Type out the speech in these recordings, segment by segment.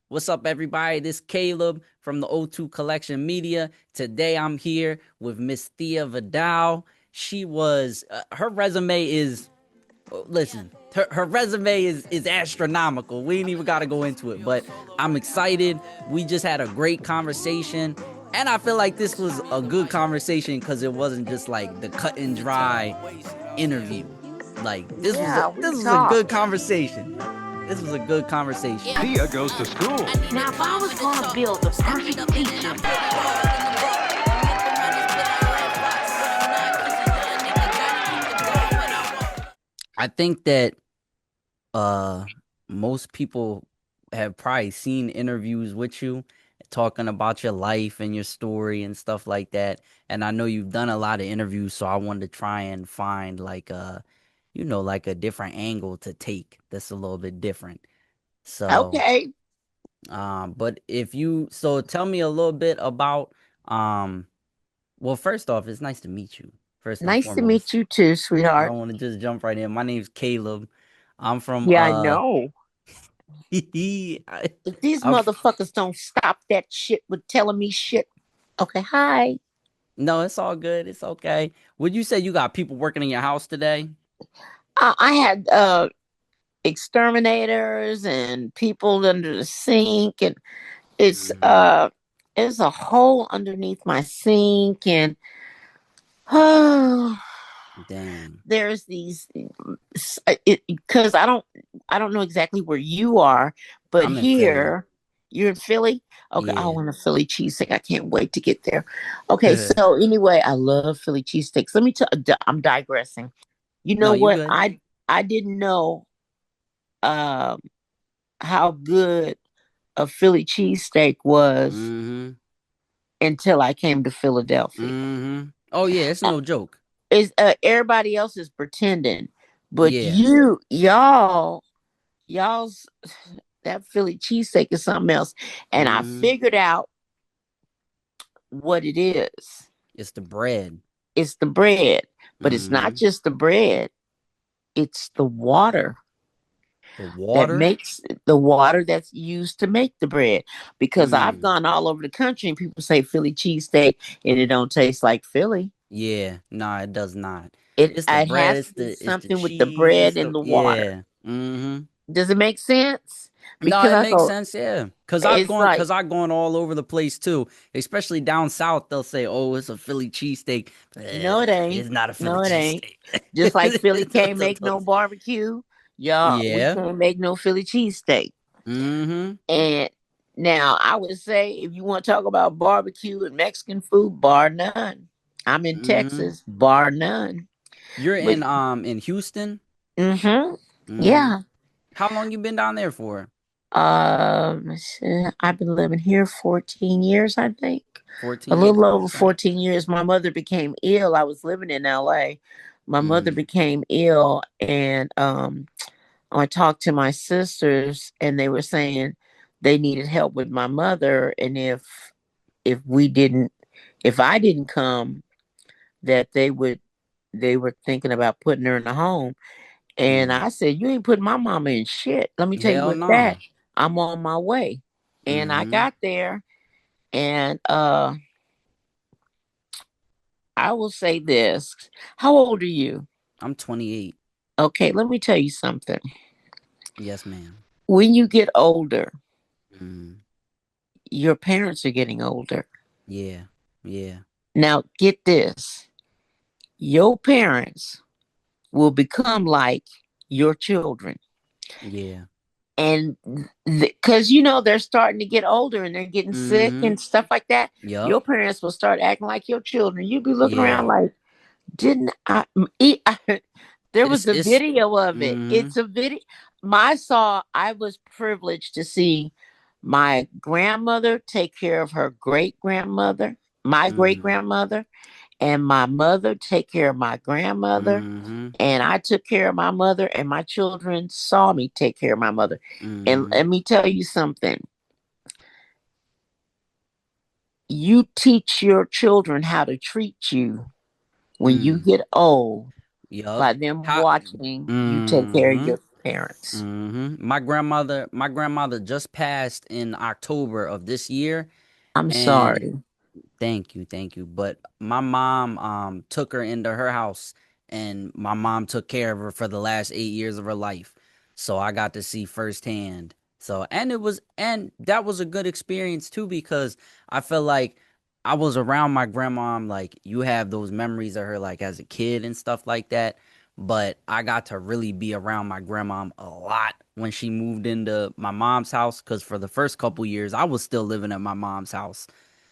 What's up, everybody? This is Caleb from the O2 Collection Media. Today I'm here with Miss Thea Vidale. Her resume is, listen, her resume is astronomical. We ain't even got to go into it, but I'm excited. We just had a great conversation. And I feel like this was a good conversation because it wasn't just like the cut and dry interview. Like Yeah, we this was a talked. good conversation. This was a good conversation. Tia goes to school. Now, if I was going to build the perfect teacher, I think that uh most people have probably seen interviews with you talking about your life and your story and stuff like that. And I know you've done a lot of interviews, so I wanted to try and find like like a different angle to take that's a little bit different. So, okay. but if you so tell me a little bit about well, first off, it's nice to meet you, first and Nice to meet foremost. you too, I sweetheart. want to just jump right in. My name's Caleb. I'm from Yeah, I know. I, If these I'm motherfuckers don't stop that shit with telling me shit. Okay, hi. no, it's all good. It's okay. Would you say you got people working in your house today? I had exterminators and people under the sink, and it's Mm, uh, there's a hole underneath my sink, and oh, dang. there's these because I don't know exactly where you are, but I'm in Philly. here you're in Philly. Okay, I Yeah. want a Philly cheesesteak. I can't wait to get there. Okay, so anyway, I love Philly cheesesteaks. Let me tell. I'm digressing. You No, know you what? good. I didn't know um how good a Philly cheesesteak was Mm-hmm. until I came to Philadelphia. Mm-hmm. Oh yeah, it's no joke. Is everybody else is pretending, but Yeah. y'all's that Philly cheesesteak is something else. And I Mm-hmm. figured out what it is. It's the bread. It's the bread, but it's not Mm-hmm. just the bread, it's The that water. makes the water that's used to make the bread. Because I've Mm. gone all over the country and people say Philly cheesesteak and it don't taste like Philly. Yeah. Nah, it does not. It It's the it bread, has it's to be the something with the cheese, bread it's and the the water. yeah. Mm-hmm. Does it make sense? No, Because it I makes go, sense, yeah. it's like, Cause I've gone all over the place too. Especially down south, they'll say, "Oh, it's a Philly cheesesteak." no, it ain't. It's not a Philly No, it ain't. cheesesteak. Just like Philly can't make no barbecue, y'all, we Yeah. can't make no Philly cheesesteak. Mm-hmm. And now I would say if you want to talk about barbecue and Mexican food, bar none. I'm in Mm-hmm. Texas, bar none. You're But in Houston. mm-hmm. Mm-hmm. Yeah. How long you been down there for? I've been living here 14 years, I think. A 14 years. little over Okay. 14 years. My mother became ill. I was living in LA. My mother Mm. became ill, and I talked to my sisters and they were saying they needed help with my mother, and if we didn't if I didn't come, that they were thinking about putting her in a home. And Mm. I said, you ain't putting my mama in shit. Let me tell you Hell what no. that. I'm on my way. And I Mm-hmm. got there, and I will say this. How old are you? I'm 28. Okay, let me tell you something. Yes, ma'am. When you get older, Mm. your parents are getting older. Yeah. Yeah. Now, get this, your parents will become like your children. Yeah. And because they're starting to get older and they're getting sick Mm-hmm. and stuff like that, Yup. your parents will start acting like your children. You'll be looking Yeah. around like, didn't I eat? There was a It's video of it. mm-hmm. It's a video. I was privileged to see my grandmother take care of her great grandmother, my great Mm-hmm. grandmother, and my mother take care of my grandmother. Mm-hmm. And I took care of my mother, and my children saw me take care of my mother. And Mm-hmm. let me tell you something, you teach your children how to treat you when you Mm. get old Yup. by them How watching you take care of mm-hmm. parents. My grandmother just passed in October of this year, I'm and sorry. thank you, thank you. But my mom took her into her house, and my mom took care of her for the last 8 years of her life. So I got to see firsthand. So and that was a good experience too, because I felt like I was around my grandma. Like, you have those memories of her like as a kid and stuff like that. But I got to really be around my grandma a lot when she moved into my mom's house, because for the first couple years I was still living at my mom's house.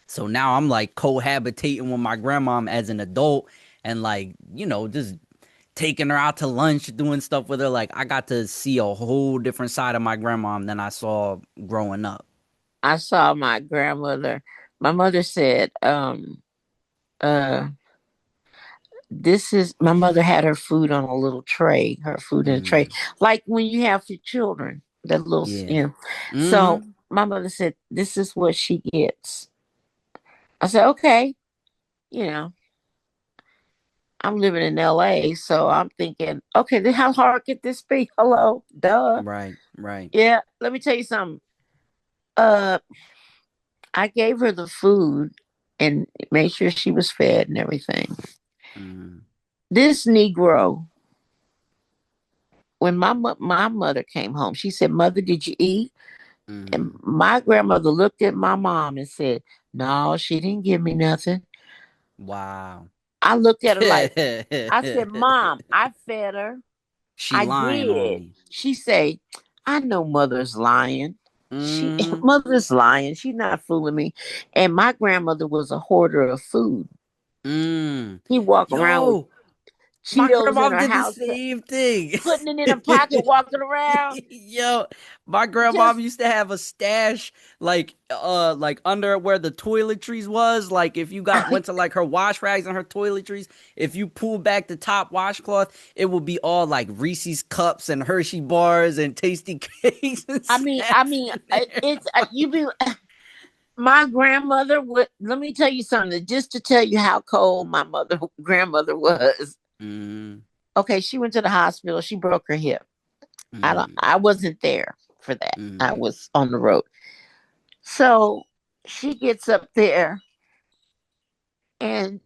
So now I'm like cohabitating with my grandmom as an adult, and like, just taking her out to lunch, doing stuff with her. Like, I got to see a whole different side of my grandmom than I saw growing up. I saw my grandmother. My mother said, uh, this is my mother had her food on a little tray, her food in a tray, Mm, like when you have your children, that little, yeah. you know. So Mm-hmm. my mother said, this is what she gets. I said, okay, you know, I'm living in LA, so I'm thinking, okay, then how hard could this be? Hello, duh. Right, right. Yeah, let me tell you something. Uh, I gave her the food and made sure she was fed and everything. Mm, This Negro, when my mother came home, she said, "Mother, did you eat?" And mm. my grandmother looked at my mom and said, "No, she didn't give me nothing." Wow. I looked at her like, I said, "Mom, I fed her. She I lying on did." me. She said, "I know mother's lying. She Mm, mother's lying. She's not fooling me." And my grandmother was a hoarder of food. mm. She walked around with Yo, my Cheetos in grandma her did the house, same thing. putting it in her pocket, walking around. Yo, my grandma Just, used to have a stash like under where the toiletries was. Like, if you went to like her wash rags and her toiletries, if you pull back the top washcloth, it would be all like Reese's cups and Hershey bars and tasty cakes and snacks in there. it's you be. My grandmother would. Let me tell you something, just to tell you how cold my mother grandmother was. Mm, Okay, she went to the hospital. She broke her hip. mm, I wasn't there for that. I mm. was on the road. So she gets up there, and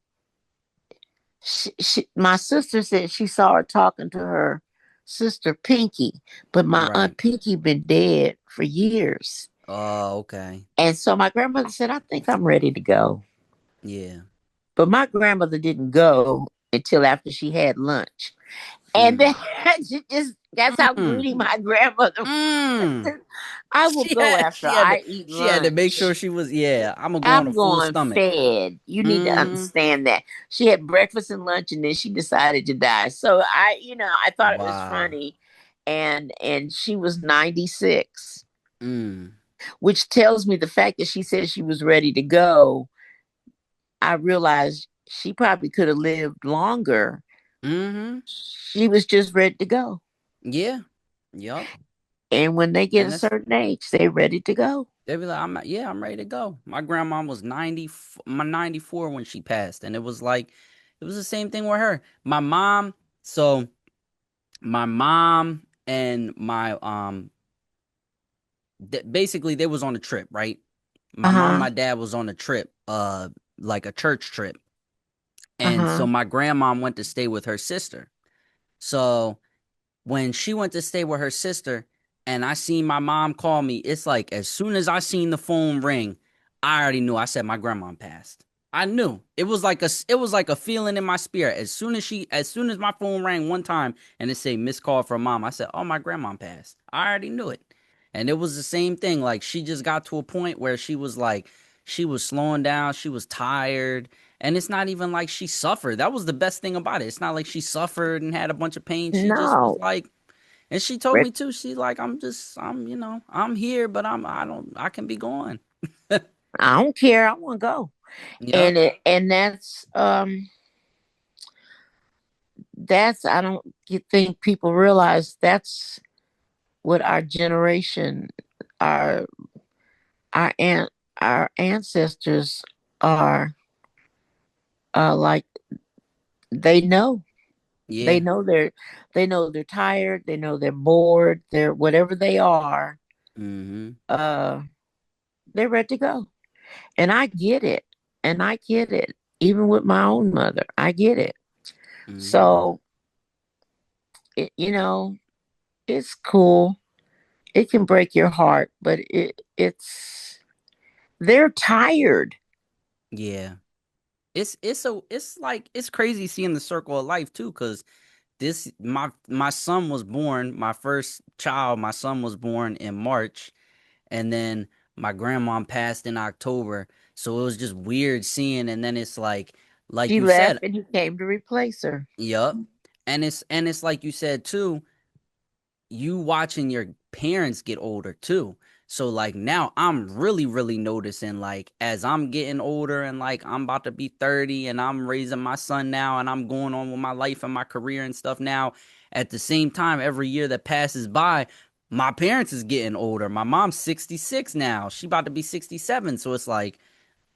my sister said she saw her talking to her sister Pinky, but my Right. aunt Pinky been dead for years. Oh, okay. And so my grandmother said, "I think I'm ready to go." Yeah. But my grandmother didn't go until after she had lunch. And then Mm. she just, that's how Mm. greedy my grandmother Mm. was. I will go after I eat She had to make lunch. sure she was, yeah, I'm gonna go on a I'm full going stomach. fed. You need to Mm-hmm. understand that. She had breakfast and lunch and then she decided to die. So I thought it was Wow. funny. And she was 96, Mm. which tells me the fact that she said she was ready to go. I realized she probably could have lived longer. Mm-hmm. She was just ready to go. Yeah. Yup. And when they get a And that's certain age, they're ready to go. they be like, I'm ready to go. My grandma was 94 when she passed, and it was like it was the same thing with her. So my mom and my basically they was on a trip, right? My mom, Uh-huh. my dad was on a trip, like a church trip. And so Uh-huh. my grandma went to stay with her sister. So when she went to stay with her sister and I seen my mom call me, it's like as soon as I seen the phone ring, I already knew. I said my grandma passed. I knew. It was like a feeling in my spirit. As soon as my phone rang one time and it said missed call from mom, I said, "Oh, my grandma passed." I already knew it. And it was the same thing. Like, she just got to a point where she was slowing down, she was tired, and it's not even like she suffered. That was the best thing about it. It's not like she suffered and had a bunch of pain. She just was No. like, and she told me too. She's like, I'm here, but I can be gone. I don't care. I want to go. Yep. And that's I don't think people realize that's what our generation, our our aunt our ancestors are like, they know. They Yeah. know they're tired, they know they're bored, they're whatever they are, Mm-hmm. uh they're ready to go. And I get it. And I get it. Even with my own mother, I get it. Mm-hmm. So you know, it's cool. It can break your heart, but it's they're tired. Yeah. It's like it's crazy seeing the circle of life too, because this my son was born, my first child, my son was born in March, and then my grandma passed in October. So it was just weird seeing, and then it's like She you left said, and he came to replace her. yup. And it's like you said too, you watching your parents get older too. So like now I'm really noticing like as I'm getting older and like I'm about to be 30 and I'm raising my son now and I'm going on with my life and my career and stuff now. At the same time, every year that passes by, my parents is getting older. My mom's 66 now. She about to be 67. So it's like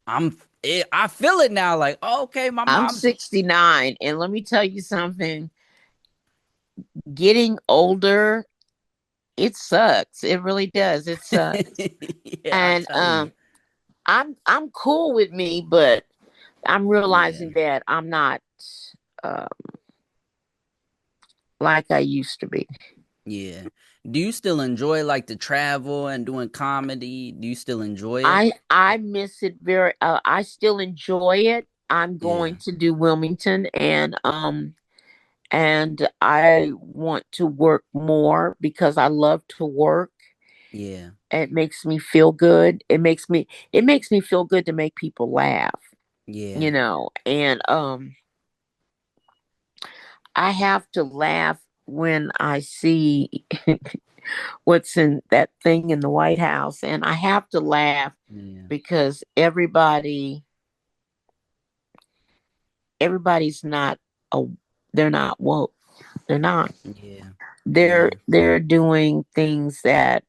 I feel it now like, oh, okay, my I'm mom's 69, and let me tell you something. Getting older, it sucks. It really does. It sucks. yeah, I And tell you. I'm cool with me, but I'm Yeah. realizing that I'm not uh, like I used to be. Yeah. Do you still enjoy like the travel and doing comedy? Do you still enjoy it? I miss it very. I still enjoy it. I'm Yeah. going to do Wilmington, and I want to work more because I love to work. Yeah. It makes me feel good. It makes me feel good to make people laugh, Yeah. you know. And I have to laugh when I see what's in that thing in the White House, and I have to laugh Yeah. because everybody's not a they're not woke. They're not. Yeah. They're Yeah. they're doing things that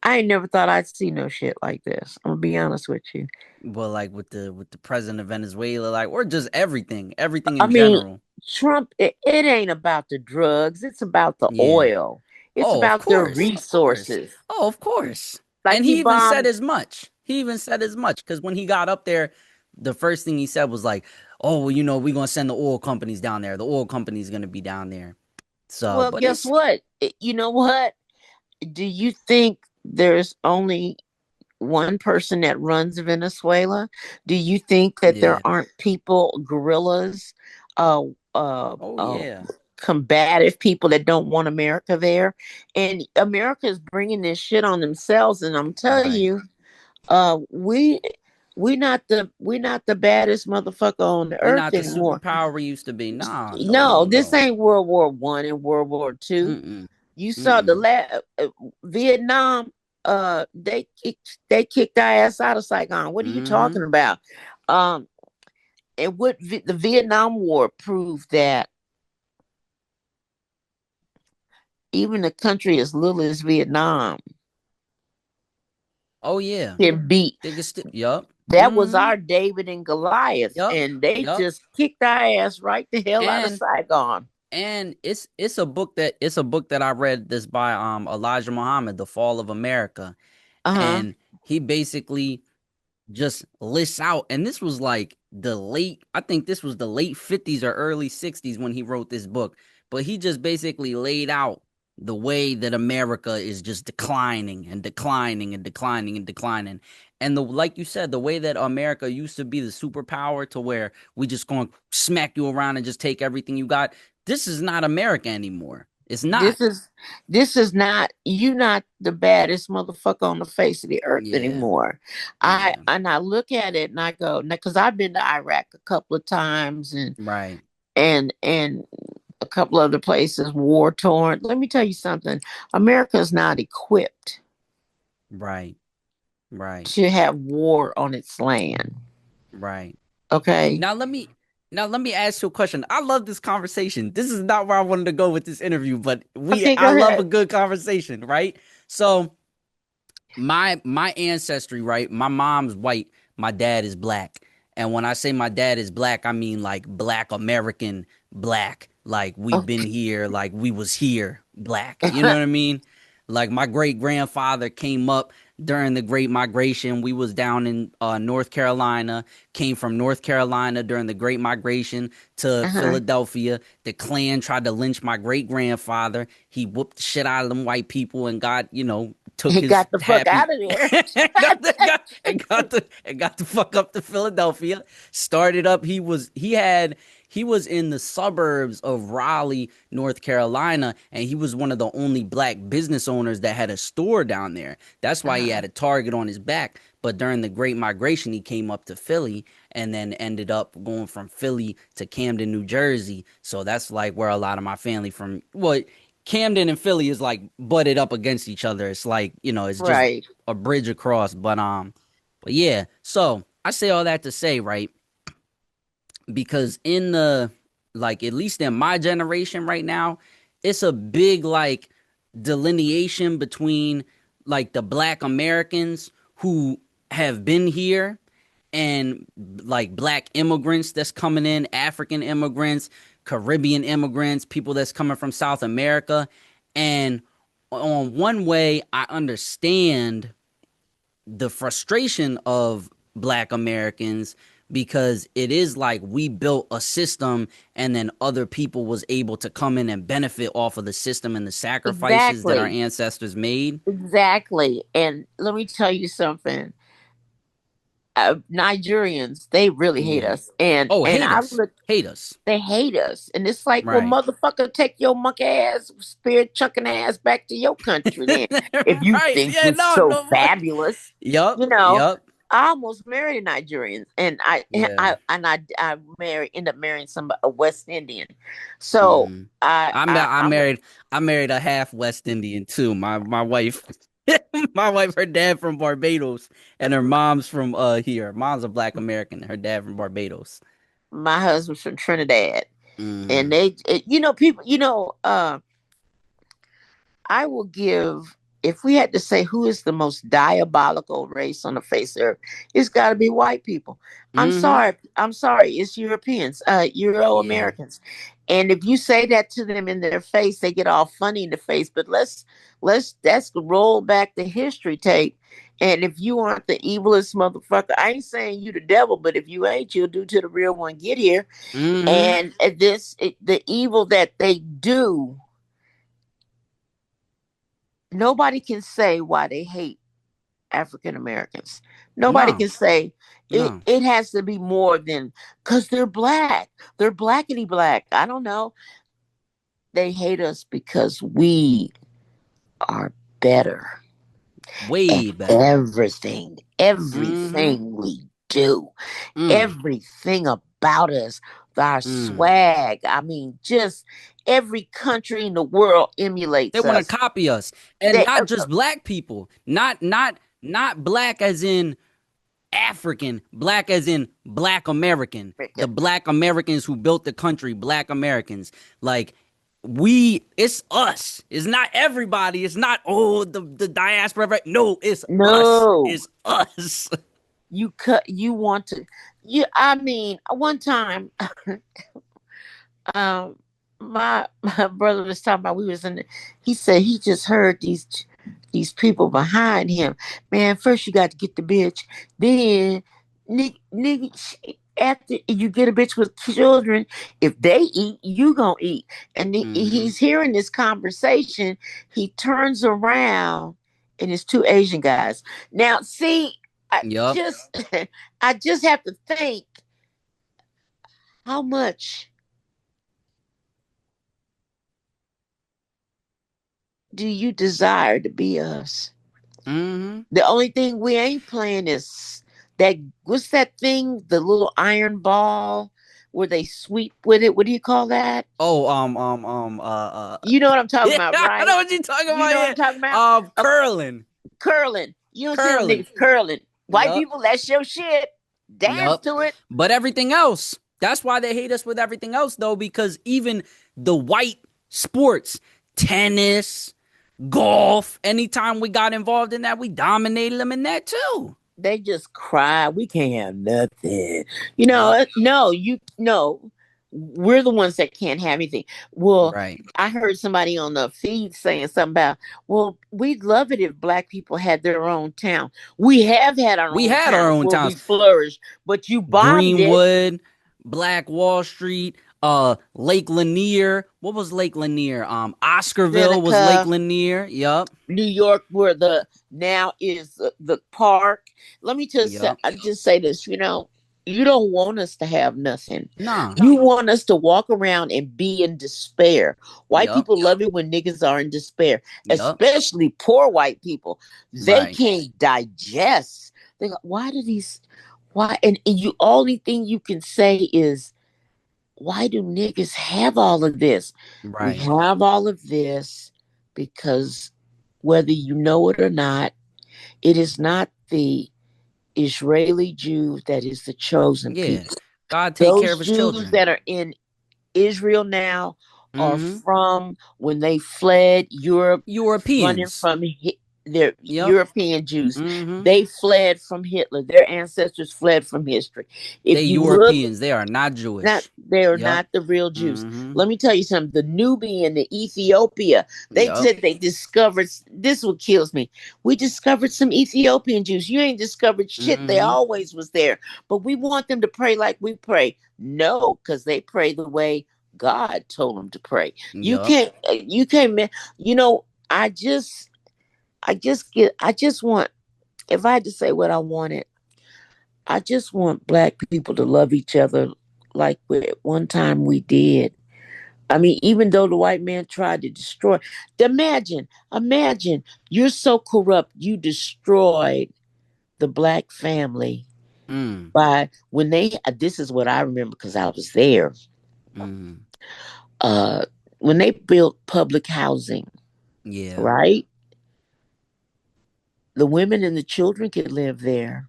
I never thought I'd see no shit like this. I'm gonna be honest with you. Well, like with the president of Venezuela, like or just everything I in mean, general. Trump, it ain't about the drugs, it's about the Yeah. oil. It's Oh, of about their course. Of course. resources. Oh, of course. Like And he he even said bombed as much. He even said as much because when he got up there, the first thing he said was like, "Oh, well, we're gonna send the oil companies down there. The oil company's gonna be down there." So, well, but guess it's what? You know what? Do you think there's only one person that runs Venezuela? Do you think that there yeah. aren't people, guerrillas, uh, uh, Oh uh, yeah. combative people that don't want America there? And America is bringing this shit on themselves. And I'm telling Right. you, we not the baddest motherfucker on the We earth not the anymore. superpower we used to be. Nah, No, no, this no. ain't World War I and World War II. Mm-mm. You saw the Mm-mm. Vietnam. They kicked our ass out of Saigon. What are you Mm-hmm. talking about? Um, and the Vietnam War proved that even a country as little as Vietnam Oh yeah. can beat. They can still yup. That was Mm-hmm. our David and Goliath, Yup. and they Yup. just kicked our ass right the hell out of And Saigon. and it's a book that I read this by Elijah Muhammad, The Fall of America. Uh huh. And he basically just lists out, and this was like I think this was the late 50s or early 60s when he wrote this book, but he just basically laid out the way that America is just declining and declining and declining and declining. And the like you said, the way that America used to be the superpower to where we just going to smack you around and just take everything you got. This is not America anymore. It's not. This is not the baddest motherfucker on the face of the earth Yeah. anymore. I Yeah. and I look at it and I go, because I've been to Iraq a couple of times, and Right. and a couple other places war torn. Let me tell you something. America is not equipped Right. Right. to have war on its land. Right. Okay. Now let me ask you a question. I love this conversation. This is not where I wanted to go with this interview, but Okay, I go love a ahead. good conversation, right? So my ancestry, right? My mom's white, my dad is black. And when I say my dad is black, I mean like black American black. Like we've been Okay. here, like we was here black. You know what I mean? Like my great grandfather came up during the Great Migration. We was down in North Carolina, came from North Carolina during the Great Migration to Uh-huh. Philadelphia. The Klan tried to lynch my great grandfather. He whooped the shit out of them white people and got, took He his got the fuck happy out of there. and got the fuck up to Philadelphia. Started up. He was in the suburbs of Raleigh, North Carolina, and he was one of the only black business owners that had a store down there. That's why he Uh-huh. had a target on his back. But during the Great Migration, he came up to Philly and then ended up going from Philly to Camden, New Jersey. So that's like where a lot of my family from. Well, Camden and Philly is like butted up against each other. It's like, it's just Right. a bridge across. But yeah. So I say all that to say, right? Because in the like at least in my generation right now, it's a big like delineation between like the black Americans who have been here and like black immigrants that's coming in, African immigrants, Caribbean immigrants, people that's coming from South America. And on one way, I understand the frustration of black Americans because it is like we built a system and then other people was able to come in and benefit off of the system and the sacrifices that our Exactly. ancestors made. Exactly. And let me tell you something. Nigerians, they really hate Yeah. us. And Oh, and hate I us. look, Hate us. they hate us. And it's like, well, Right. motherfucker, take your monkey ass, spirit chucking ass back to your country then. If you Right. think Yeah, you're no, so no. fabulous. Yup. You know, Yup. I almost married a Nigerian, and Yeah. I ended up marrying some a West Indian. So Mm. I I ma- I I I'm married I married a half West Indian too. My wife my wife, her dad from Barbados and her mom's from here. Mom's a black American, her dad from Barbados. my husband's from Trinidad, and Mm-hmm. people, I will give, if we had to say who is the most diabolical race on the face of the earth, it's got to be white people. I'm Mm-hmm. sorry. I'm sorry. It's Europeans, Euro Yeah. Americans. And if you say that to them in their face, they get all funny in the face. But let's roll back the history tape. And if you aren't the evilest motherfucker, I ain't saying you the devil, but if you ain't, you'll do to the real one get here. Mm-hmm. And the evil that they do, nobody can say why they hate African Americans. Nobody No. can say it. No. It has to be more than because they're black. They're blackity black. I don't know. They hate us because we are better at Way better. everything. Mm-hmm. Everything we do. Mm. Everything about us. Our Mm. swag. I mean, just every country in the world They emulates want to us. copy us. And They not just black people. Not black as in African, black as in black American, the black Americans who built the country, black Americans. Like it's us. It's not everybody. It's not the diaspora. Right? No, it's us. no. It's us. You want to you I mean one time um my brother was talking about, we was in the, he said he just heard these people behind him. Man, first you got to get the bitch, then nigga, after you get a bitch with children, if they eat, you gonna eat. And Mm-hmm. he's hearing this conversation. He turns around and it's two Asian guys. Now see, I Yup. just I just have to think how much do you desire to be us? Mm-hmm. The only thing we ain't playing is that, what's that thing? The little iron ball where they sweep with it. What do you call that? Oh, You know what I'm talking yeah, about, I know right? what you're talking You about. know what I'm Yeah, talking about? Uh, curling, curling. You don't see them curling. niggas curling. White Yup. people, that's your shit. Dance Yup. to it. But everything else, that's why they hate us with everything else, though, because even the white sports, tennis, golf, anytime we got involved in that, we dominated them in that too. they just cry. We can't have nothing. Yep. No, we're the ones that can't have anything. Well, Right. I heard somebody on the feed saying something about, well, we'd love it if black people had their own town. We have had our We own had our towns own where towns. we flourished, but you bombed it. Greenwood, Black Wall Street, Lake Lanier. What was Lake Lanier? Oscarville was Lake Seneca, Lanier. Yup. New York, where the now is the park. Let me just say, Yup. I just say this. You don't want us to have nothing. Nah. You want us to walk around and be in despair. White Yup. people love it when niggas are in despair, Yup. especially poor white people. They Right. can't digest. They go, why do these? Why? And you only thing you can say is, why do niggas have all of this? We Right. have all of this because whether you know it or not, it is not the Israeli Jews that is the chosen Yeah. people. God take care of Those his Jews children. that are in Israel now are Mm-hmm. from when they fled Europe, running Europeans. from their Yup. European Jews. Mm-hmm. They fled from Hitler. Their ancestors fled from history. If They you look, Europeans. They are not not Jewish. they are Yup. not the real Jews. Mm-hmm. Let me tell you something. The Nubian, the Ethiopia, they Yup. said they discovered this. What kills me. We discovered some Ethiopian Jews. You ain't discovered shit. They Mm-hmm. always was there. But we want them to pray like we pray. No, because they pray the way God told them to pray. You Yup. can't. You can't. You know. I just want. If I had to say what I wanted, I just want black people to love each other like at one time we did. I mean, even though the white man tried to destroy, imagine, you're so corrupt, you destroyed the black family Mm. by when they. This is what I remember because I was there. Mm. Uh, when they built public housing, Yeah. right? The women and the children could live there,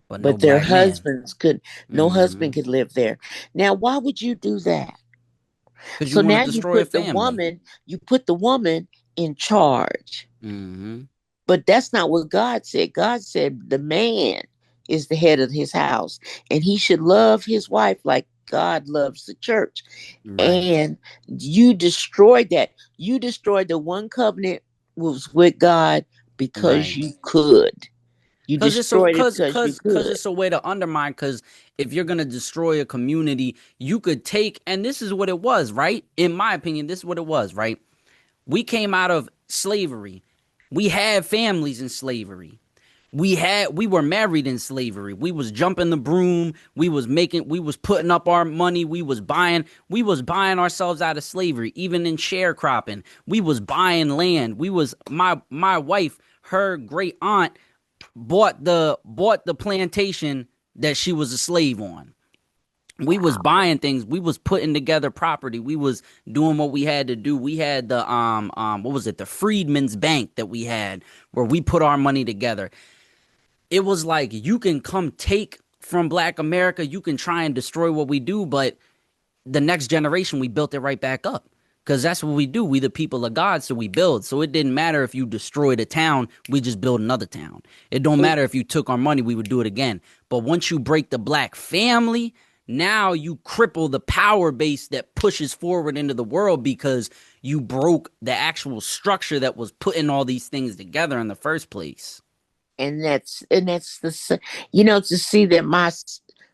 But no but their black man. husbands could. No Mm-hmm. husband could live there. Now, why would you do that? Because you So want to now you destroy a put the family. woman, you put the woman in charge. Mm-hmm. But that's not what God said. God said the man is the head of his house and he should love his wife like God loves the church. Right. And you destroyed that. You destroyed the one covenant was with God because Right. you could. You Cause it's a destroyed it cause because you cause cause could. it's a way to undermine. Cause if you're gonna destroy a community, you could take, and this is what it was, right? In my opinion, this is what it was, right? We came out of slavery. We had families in slavery. We were married in slavery. We was jumping the broom. We was putting up our money. We was buying ourselves out of slavery, even in sharecropping. We was buying land. My wife, her great aunt bought the plantation that she was a slave on. We was Wow. buying things. We was putting together property. We was doing what we had to do. We had the what was it? The Freedmen's Bank that we had where we put our money together. It was like you can come take from Black America, you can try and destroy what we do, but the next generation we built it right back up. Because that's what we do. We the people of God, so we build. So it didn't matter if you destroyed a town, we just build another town. It don't matter if you took our money, we would do it again. But once you break the black family, now you cripple the power base that pushes forward into the world because you broke the actual structure that was putting all these things together in the first place. And that's to see that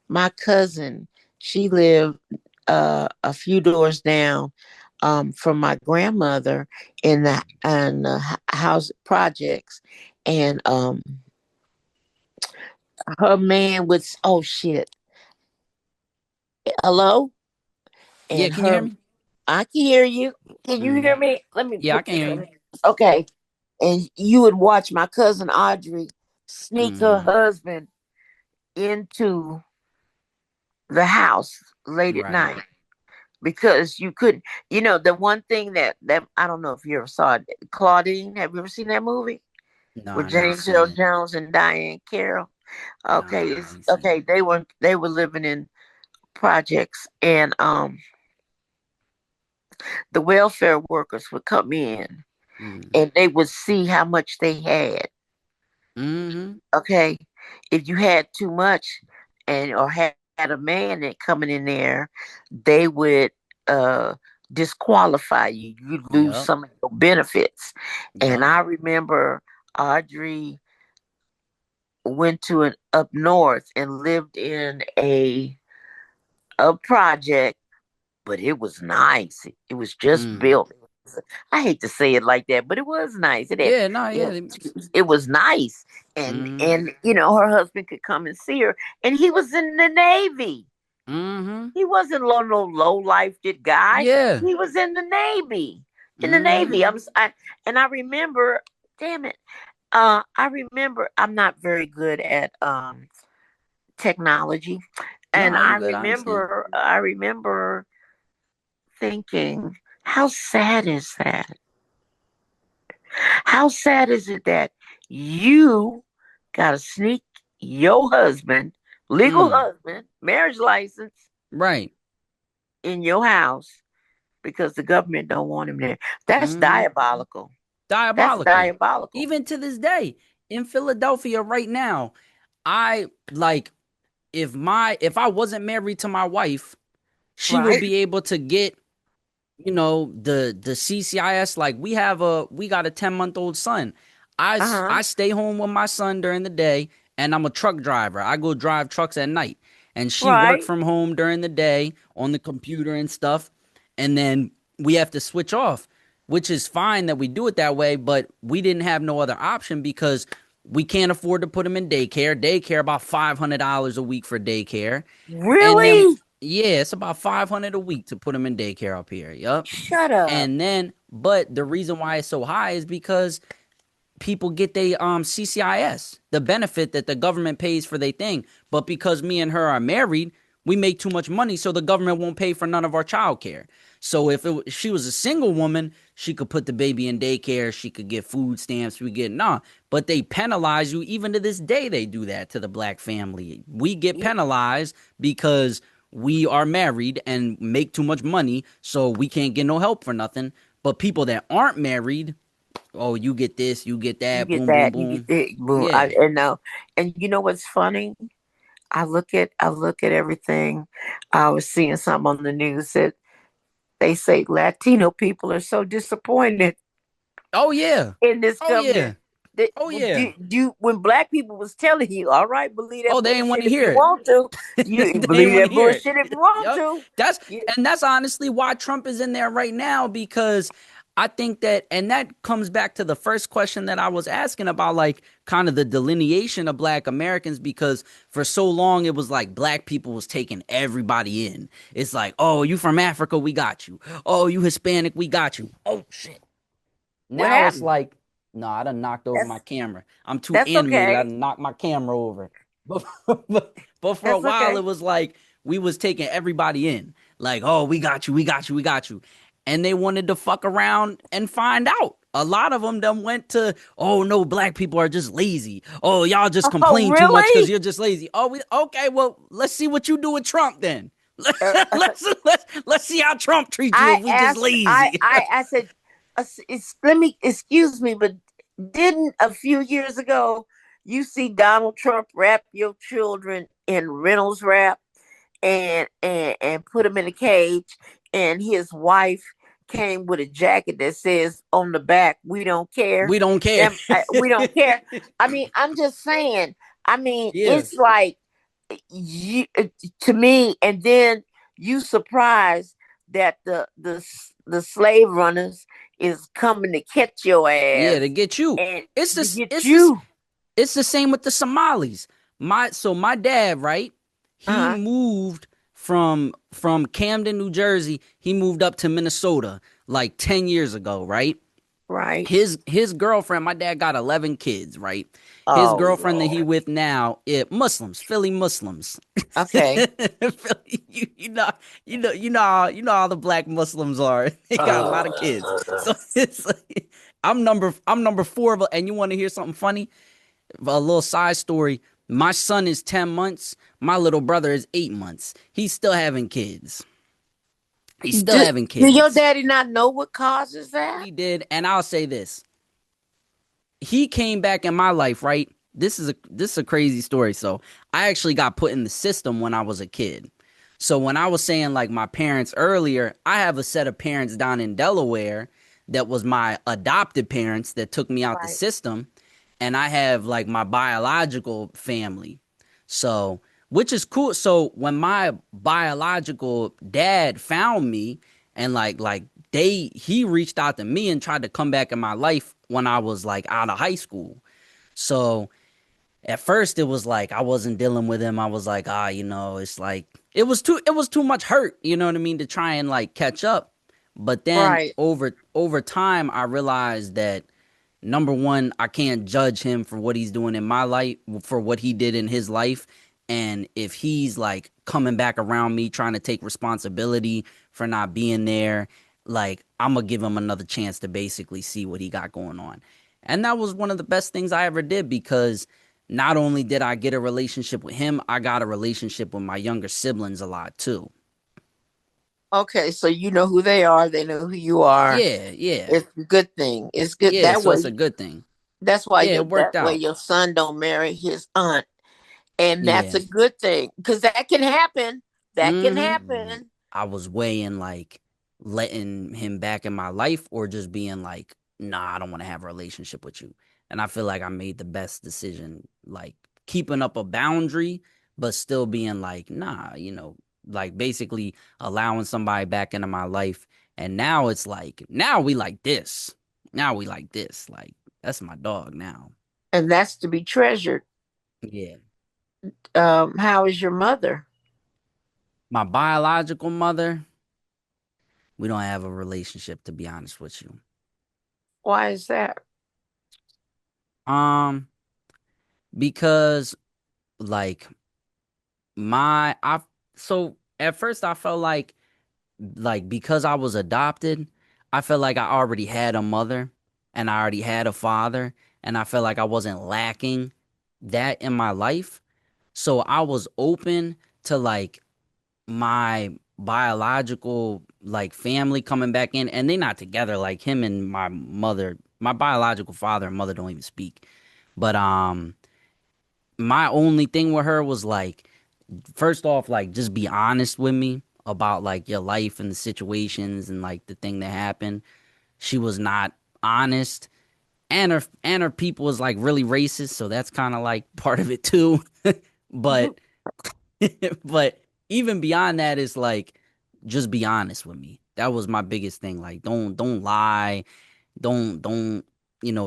my cousin, she lived a few doors down from my grandmother in the house projects, and her man was, oh shit, hello, Yeah, and can you hear her, me? I can hear you. Can you Mm-hmm. hear me? Let me Yeah, I put can this hear you. on. Okay, and you would watch my cousin Audrey sneak her Mm-hmm. husband into the house late at Right. night because you couldn't. The one thing that I don't know if you ever saw it, Claudine. Have you ever seen that movie No, with I never James seen Earl it. Jones and Diane Carroll? Nah, Okay, I it's ain't seen okay. it. They were living in projects, and the welfare workers would come in Mm. and they would see how much they had. Mm-hmm. Okay. if you had too much and or had a man that coming in there, they would uh disqualify you. You lose Yep. some of your benefits. And Yep. I remember Audrey went to an up north and lived in a project, but it was nice. It was just Mm. built. I hate to say it like that, but it was nice. Yeah, no, It, yeah. it was nice, Mm. and her husband could come and see her, and he was in the Navy. Mm-hmm. He wasn't no low life did guy. Yeah. He was in the Navy. In the Mm-hmm. Navy, and I remember. Damn it. I remember. I'm not very good at technology, and No, you good, I understand. I remember thinking, how sad is that? How sad is it that you got to sneak your husband, legal Mm. husband, marriage license Right. in your house because the government don't want him there? That's Mm-hmm. diabolical. That's Diabolical. diabolical. Even to this day, in Philadelphia right now, I like if I wasn't married to my wife, she would Right? be able to get, the CCIS. Like we got a 10-month-old son. Uh-huh. I stay home with my son during the day, and I'm a truck driver. I go drive trucks at night, and she worked Right. from home during the day on the computer and stuff, and then we have to switch off, which is fine that we do it that way, but we didn't have no other option because we can't afford to put him in daycare. Daycare about $500 a week for daycare, and then Really? yeah, it's about 500 a week to put him in daycare up here. Yup. Shut up. And then, but the reason why it's so high is because people get their CCIS, the benefit that the government pays for their thing. But because me and her are married, we make too much money, so the government won't pay for none of our child care. So if she was a single woman, she could put the baby in daycare, she could get food stamps, we get nah. But they penalize you. Even to this day, they do that to the black family. We get penalized because we are married and make too much money, so we can't get no help for nothing. But people that aren't married, oh, you get this, you get You that, get boom, boom, that. You get boom. that. Boom. Yeah. And know. And you know what's funny? I look at everything. I was seeing something on the news that they say Latino people are so disappointed Oh yeah. in this Oh yeah. government. That Oh yeah. when black people was telling you, all right, believe that Oh, they ain't want bullshit to if you hear it. want to. You They ain't believe want to that hear it. bullshit if you want Yep. to. That's You, and that's honestly why Trump is in there right now, because I think that, and that comes back to the first question that I was asking about, like kind of the delineation of black Americans, because for so long it was like black people was taking everybody in. It's like, oh, you from Africa, we got you. Oh, you Hispanic, we got you. Oh shit. what Now it's happened? like, no, I done knocked over my That's camera. I'm too that's animated. I okay. done knocked my camera over. But for a That's while, okay. it was like we was taking everybody in. Like, oh, we got you, we got you, we got you. And they wanted to fuck around and find out. A lot of them done went to, oh no, black people are just lazy. Oh, y'all just Oh, complain too much because really? you're just lazy. Oh, okay, well, let's see what you do with Trump then. Uh, Let's see how Trump treats you if we just lazy. I said, let me excuse me, but didn't a few years ago you see Donald Trump wrap your children in Reynolds wrap and put them in a cage, and his wife came with a jacket that says on the back, "We don't care." We don't care. We don't care. I mean, I'm just saying. I mean, Yeah. it's like you to me, and then you surprised that the slave runners is coming to catch your Yeah, to ass get you. and It's to this get it's this you. it's the same with the Somalis. My dad, right? He Uh-huh. moved from Camden, New Jersey. He moved up to Minnesota like 10 years ago, right? Right. His girlfriend, my dad got 11 kids, right? His Oh girlfriend that he Lord. with now, Muslims, Philly Muslims. Okay. You know how the black Muslims are. They got a lot of kids. So it's like, I'm number 4 of and you want to hear something funny? A little side story. My son is 10 months. My little brother is 8 months. He's still having kids. He's still having Do your kids. daddy not know what causes that? He did, and I'll say this. He came back in my life, right? this is a crazy story. So I actually got put in the system when I was a kid. So when I was saying like my parents earlier, I have a set of parents down in Delaware that was my adopted parents that took me out the Right. system, and I have like my biological family. So, which is cool. So when my biological dad found me and he reached out to me and tried to come back in my life when I was like out of high school. So at first it was like I wasn't dealing with him. I was like, it's like it was too much hurt, you know what I mean, to try and like catch up. But then Right. over time I realized that number one, I can't judge him for what he's doing in my life, for what he did in his life. And if he's like coming back around me trying to take responsibility for not being there, like I'm gonna give him another chance to basically see what he got going on. And that was one of the best things I ever did because not only did I get a relationship with him, I got a relationship with my younger siblings a lot too. Okay, so you know who they are, they know who you are. Yeah, yeah, It's a good thing. It's good yeah. that So way. it's a good thing. That's why Yeah, it worked that way out. your son don't marry his aunt. And that's Yeah. a good thing. Because that can happen. That can Mm-hmm. happen. I was weighing like letting him back in my life or just being like, nah, I don't want to have a relationship with you. And I feel like I made the best decision, like keeping up a boundary, but still being like, nah, like basically allowing somebody back into my life. And now it's like, now we like this. Now we like this. Like, that's my dog now. And that's to be treasured. Yeah. How is your mother? My biological mother, we don't have a relationship, to be honest with you. Why is that? Um, because like I so at first I felt like because I was adopted, I felt like I already had a mother and I already had a father, and I felt like I wasn't lacking that in my life. So I was open to like my biological like family coming back in, and they're not together. Like him and my mother, my biological father and mother don't even speak. But my only thing with her was like, first off, like just be honest with me about like your life and the situations and like the thing that happened. She was not honest, and her people was like really racist, so that's kind of like part of it too. But but even beyond that, is like just be honest with me. That was my biggest thing. Like don't lie, don't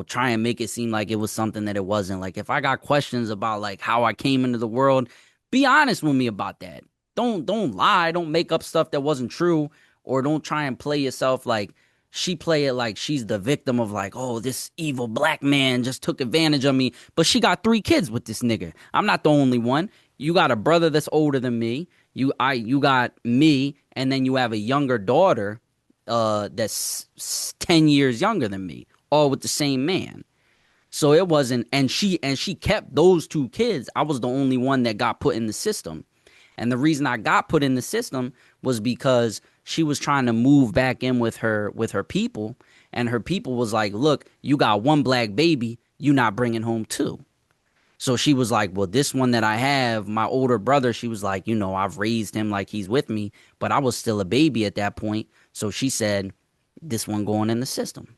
try and make it seem like it was something that it wasn't. Like if I got questions about like how I came into the world, be honest with me about that. Don't lie, don't make up stuff that wasn't true, or don't try and play yourself like she play it like she's the victim of like, oh, this evil black man just took advantage of me, but she got 3 kids with this nigga. I'm not the only one. You got a brother that's older than me. You got me, and then you have a younger daughter that's 10 years younger than me, all with the same man. So it wasn't, and she kept those 2 kids. I was the only one that got put in the system. And the reason I got put in the system was because she was trying to move back in with her people, and her people was like, "Look, you got one black baby, you not bringing home two." So she was like, well, this one that I have, my older brother, she was like, I've raised him like he's with me, but I was still a baby at that point. So she said, this one going in the system.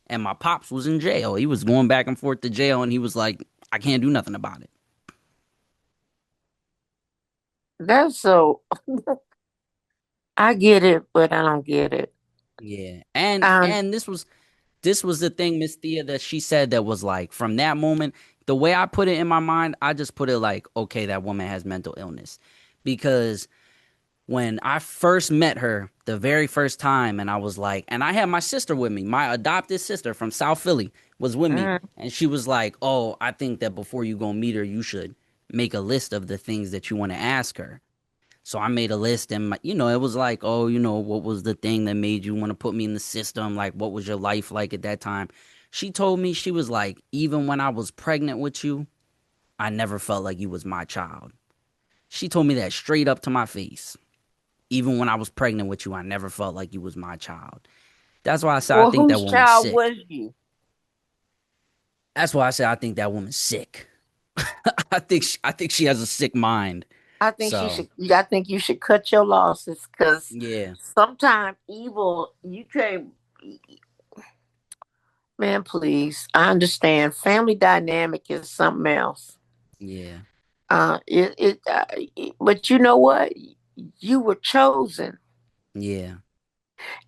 And my pops was in jail. He was going back and forth to jail, and he was like, I can't do nothing about it. That's so I get it, but I don't get it. Yeah. And Um, and this was the thing, Miss Thea, that she said that was like from that moment, the way I put it in my mind, I just put it like, okay, that woman has mental illness. Because when I first met her the very first time, and I was like, and I had my sister with me, my adopted sister from South Philly was with me, mm, and she was like, oh, I think that before you go meet her, you should make a list of the things that you want to ask her. So I made a list, and it was like, oh, what was the thing that made you want to put me in the system? Like, what was your life like at that time? She told me, she was like, even when I was pregnant with you, I never felt like you was my child. She told me that straight up to my face. Even when I was pregnant with you, I never felt like you was my child. That's why I said I well, think that whose woman's child sick. was you? That's why I said I think that woman's sick. I think she has a sick mind. I think she So should. I think you should cut your losses because yeah, sometimes evil you can't. Man, please. I understand. Family dynamic is something else. yeah, But you know what? You were chosen, yeah.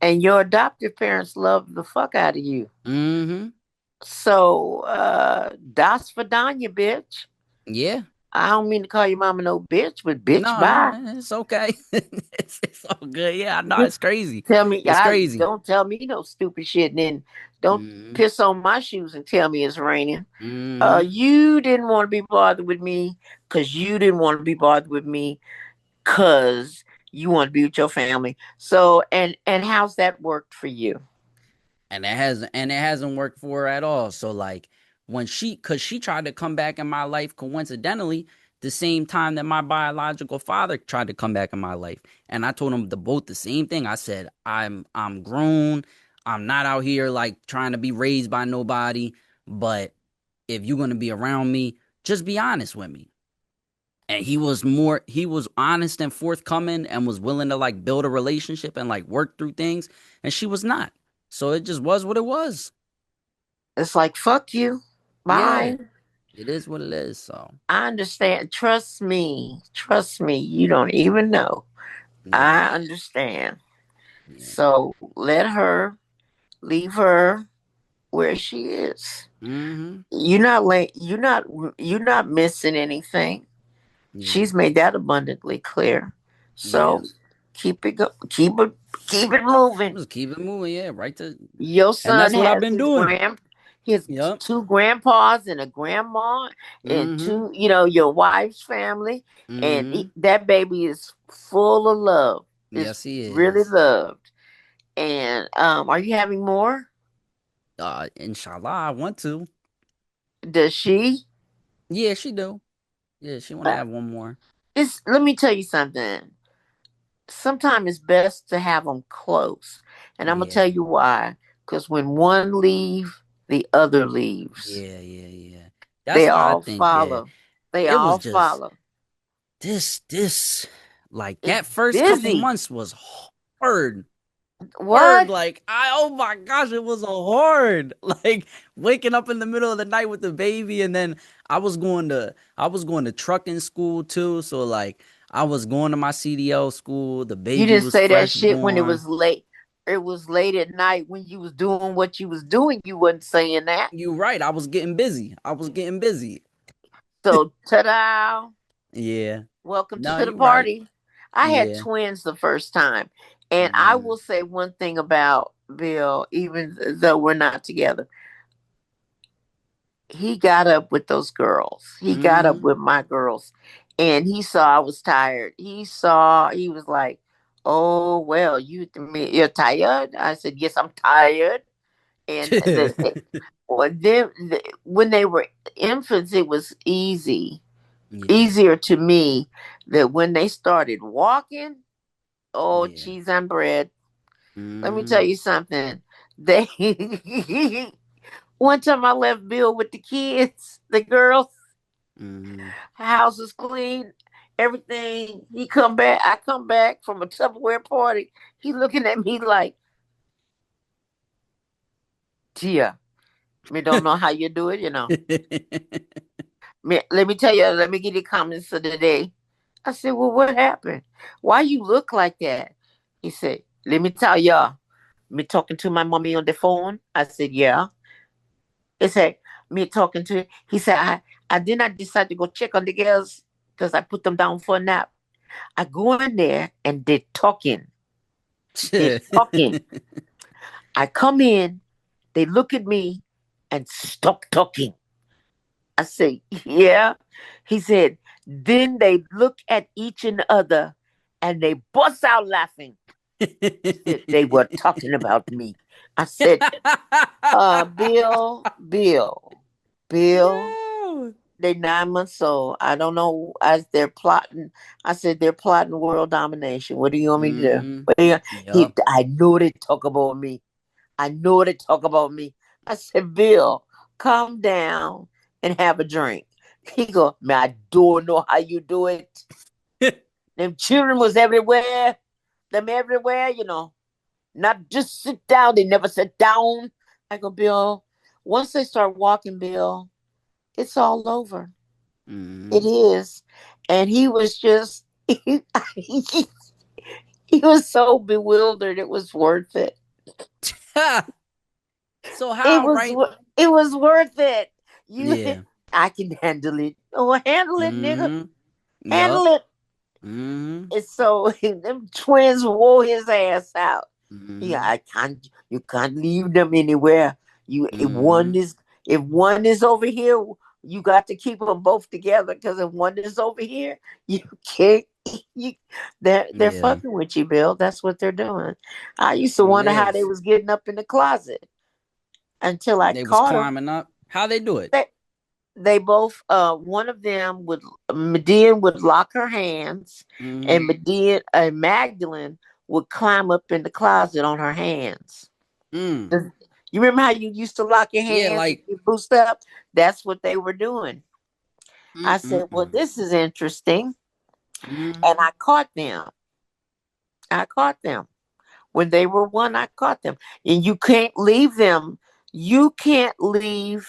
and your adoptive parents love the fuck out of you. Mm-hmm. So, das vidanya, bitch. Yeah. I don't mean to call your mama no bitch, but bitch, No, bye. no, it's okay. It's all good. Yeah, I know You it's crazy. tell me, It's I crazy. don't tell me no stupid shit, and then don't Mm-hmm. piss on my shoes and tell me it's raining. Mm-hmm. You didn't want to be bothered with me because you didn't want to be bothered with me because you want to be with your family. So, and how's that worked for you? And it hasn't worked for her at all. So like when cause she tried to come back in my life coincidentally the same time that my biological father tried to come back in my life. And I told him the both the same thing. I said, I'm grown. I'm not out here like trying to be raised by nobody. But if you're gonna be around me, just be honest with me. And he was honest and forthcoming and was willing to like build a relationship and like work through things. And she was not. So it just was what it was. It's like, fuck you. Yeah, Bye. it is what it is. So I understand. Trust me. Trust me. You don't even know. yeah, I understand. yeah. So let her leave her where she is. Mm-hmm. You're not late. You're not missing anything. Yeah. She's made that abundantly clear. Yeah. So keep it moving. Just keep it moving, yeah. Right to Your and son that's what I've has been doing. his Yep. two grandpas and a grandma and Mm-hmm. two, your wife's family, and Mm-hmm. that baby is full of love. Is Yes, he really is. loved. And are you having more? Inshallah, I want to. Does she? Yeah, she do. Yeah, she wanna Uh, have one more. it's Let me tell you something. Sometimes it's best to have them close, and I'm gonna Yeah. tell you why. Because when one leave, the other leaves. Yeah, yeah, yeah. They That's why I all think, yeah, follow. They it was all just follow. this like It's that first couple busy. months was hard. Hard, What? like I oh my gosh, it was a hard. Like waking up in the middle of the night with the baby, and then I was going to trucking school too. So like I was going to my CDL school, the You baby didn't was say that fresh shit when it born. was late. It was late at night when you was doing what you was doing. You wasn't saying that. You right, I was getting busy. I was getting busy. So ta-da. Yeah. Welcome No, to the you right. party. I had Yeah. twins the first time. And I Mm, will say one thing about Bill, even though we're not together. He got up with those girls. He got up mm-hmm. with my girls. And he saw I was tired. He was like, "Oh, well, you're tired?" I said, "Yes, I'm tired." And when they were infants, it was Yeah. easier to me that when they started walking, oh, Yeah. cheese and bread. Let me tell Mm-hmm. you something. They One time I left Bill with the kids, the girls, Mm-hmm. house is clean, everything. I come back from a Tupperware party. He looking at me like, Tia, me don't know how you do it. Let me tell you, let me give you comments of the day. I said, well, what happened? Why you look like that? He said, let me tell y'all, me talking to my mommy on the phone. I said, yeah. He said, me talking to, he said, I did not decide to go check on the girls because I put them down for a nap. I go in there and they're talking. They're talking. I come in, they look at me and stop talking. I say, yeah. He said, then they look at each and other and they bust out laughing. He said, they were talking about me. I said, Bill, Yo. they 9 months old. I don't know as they're plotting. I said, they're plotting world domination. What do you want me to do? Mm-hmm. What do you, Yup. I know they talk about me. I know they talk about me. I said, Bill, calm down and have a drink. He go, man, I don't know how you do it. Them children was everywhere. Them everywhere, Not just sit down. They never sit down. I go, Bill, once they start walking, Bill, it's all over. It Mm-hmm. is. And he was just, he was so bewildered. It was worth it. So It how, was, right? it was worth it. You, Yeah. I can handle it. Oh, handle it, nigga. Mm-hmm. Handle Yup. it. Mm-hmm. And so them twins wore his ass out. Yeah, Mm-hmm. I can't. You can't leave them anywhere. You Mm-hmm. if one is over here, you got to keep them both together. Because if one is over here, you can't. You, they're Yeah. fucking with you, Bill. That's what they're doing. I used to It wonder how they is. was getting up in the closet until I They was caught them. climbing up. How they do it? They, they both one of them would Medea would lock her hands, Mm-hmm. and Medea and Magdalene would climb up in the closet on her hands. Mm. You remember how you used to lock your Yeah, hands and like you boost up? That's what they were doing. I said, well, mm-mm-mm. this is interesting. And Mm-hmm. I caught them. I caught them. When they were one, I caught them. And you can't leave them. You can't leave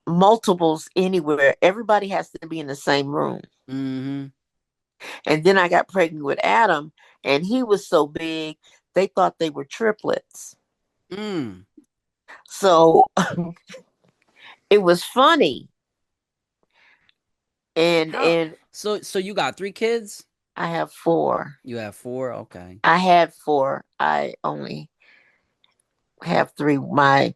multiples anywhere. Everybody has to be in the same room. Mm-hmm. And then I got pregnant with Adam, and he was so big, they thought they were triplets. Mm. So it was funny. And How and so you got three kids? I have four. You have four? Okay. I had four. I only have three. My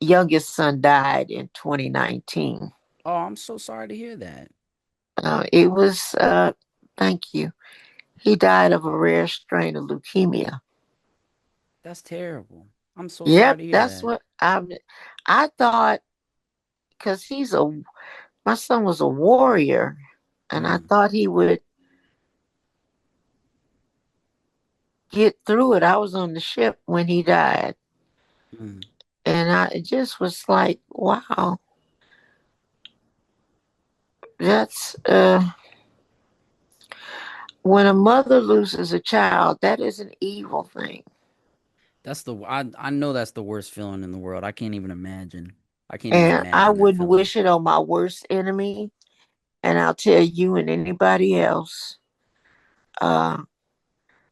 youngest son died in 2019. Oh, I'm so sorry to hear that. It was, thank you. He died of a rare strain of leukemia. That's terrible. I'm so sorry Yep, to hear that's that. what I thought, because my son was a warrior, and I Mm. thought he would get through it. I was on the ship when he died, Mm. and I just was like, wow, that's when a mother loses a child, that is an evil thing. That's the I know that's the worst feeling in the world. I can't even imagine. I can't even And I imagine that wouldn't feeling. wish it on my worst enemy. And I'll tell you and anybody else, uh,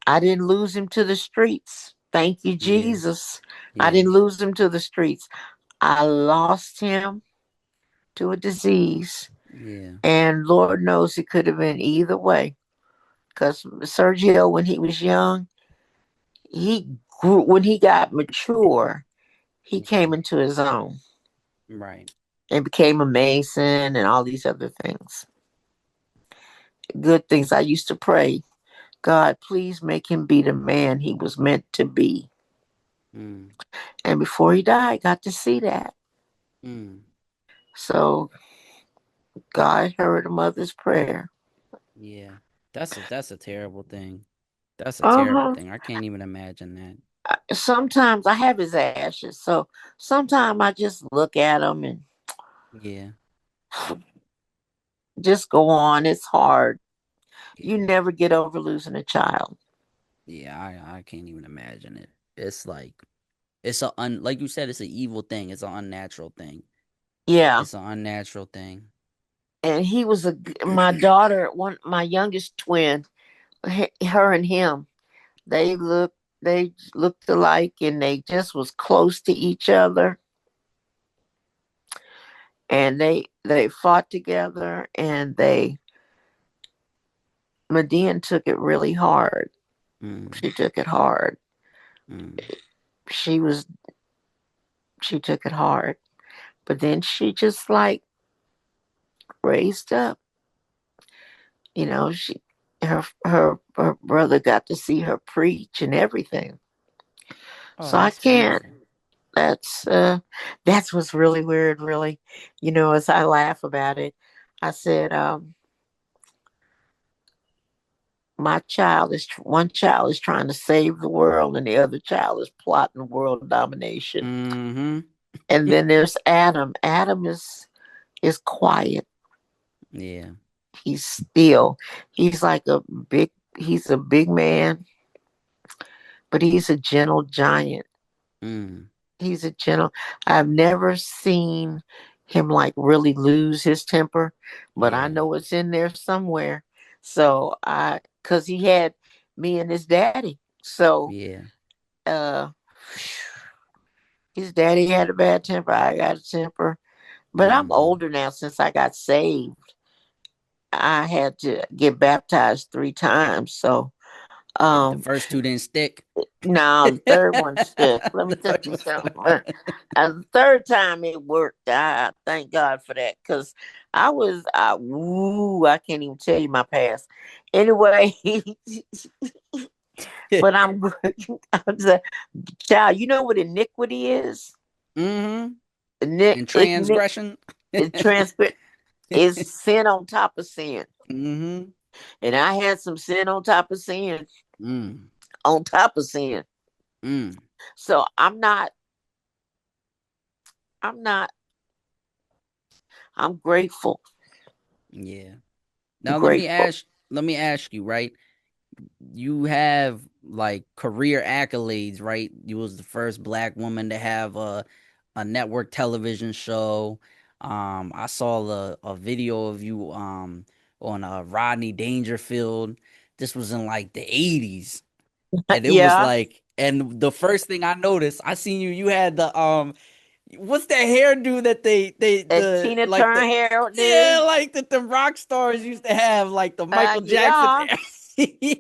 I didn't lose him to the streets. Thank you, Yeah. Jesus. I Yeah. didn't lose him to the streets. I lost him to a disease. Yeah. And Lord knows it could have been either way. Because Sergio, when he was young, he grew, when he got mature, he Yeah. came into his own Right. and became a mason and all these other things. Good things. I used to pray, God, please make him be the man he was meant to be. Mm. And before he died, I got to see that. Mm. So God heard a mother's prayer. Yeah. That's a terrible thing. That's a Uh terrible huh. thing. I can't even imagine that. Sometimes I have his ashes. So sometimes I just look at him and Yeah. just go on. It's hard. You Yeah. never get over losing a child. Yeah, I can't even imagine it. It's like it's a like you said, it's an evil thing. It's an unnatural thing. Yeah. It's an unnatural thing. And he was my daughter, my youngest twin, her and him, they looked alike, and they just was close to each other, and they fought together, and they Medine took it really hard. Mm. She took it hard. Mm. She was she took it hard. But then she just like raised up. She her brother got to see her preach and everything. Oh, So I that's can't. beautiful. That's uh that's what's really weird, really. As I laugh about it, I said, my one child is trying to save the world, and the other child is plotting world domination. Mm-hmm. And then there's Adam. Adam is quiet. Yeah. He's still. He's like he's a big man, but he's a gentle giant. Mm. He's a gentle. I've never seen him like really lose his temper, but I Yeah. know it's in there somewhere. So cause he had me and his daddy. So, Yeah. uh, his daddy had a bad temper. I got a temper, but I'm Hmm. older now since I got saved. I had to get baptized 3 times. So, Yeah. The um, first two didn't stick. no, the third one stick. Let me The tell you first something. The third time it worked. I thank God for that because I can't even tell you my past. Anyway, but I'm I'm the child. You know what iniquity is? Mm-hmm. Nick, And it, transgression. it transparent is sin on top of sin, Mm-hmm. and I had some sin on top of sin Mm. on top of sin. Mm. So I'm not. I'm grateful. Yeah. Now Grateful. let me ask you, right? You have like career accolades, right? You was the first black woman to have a network television show. I saw a video of you on Rodney Dangerfield. This was in like the 80s. And it was Yeah, like, and the first thing I noticed, I seen you had the what's that hairdo that they that the Tina like Turner the hair yeah, do. like the rock stars used to have, like the Michael Jackson Yeah, hair.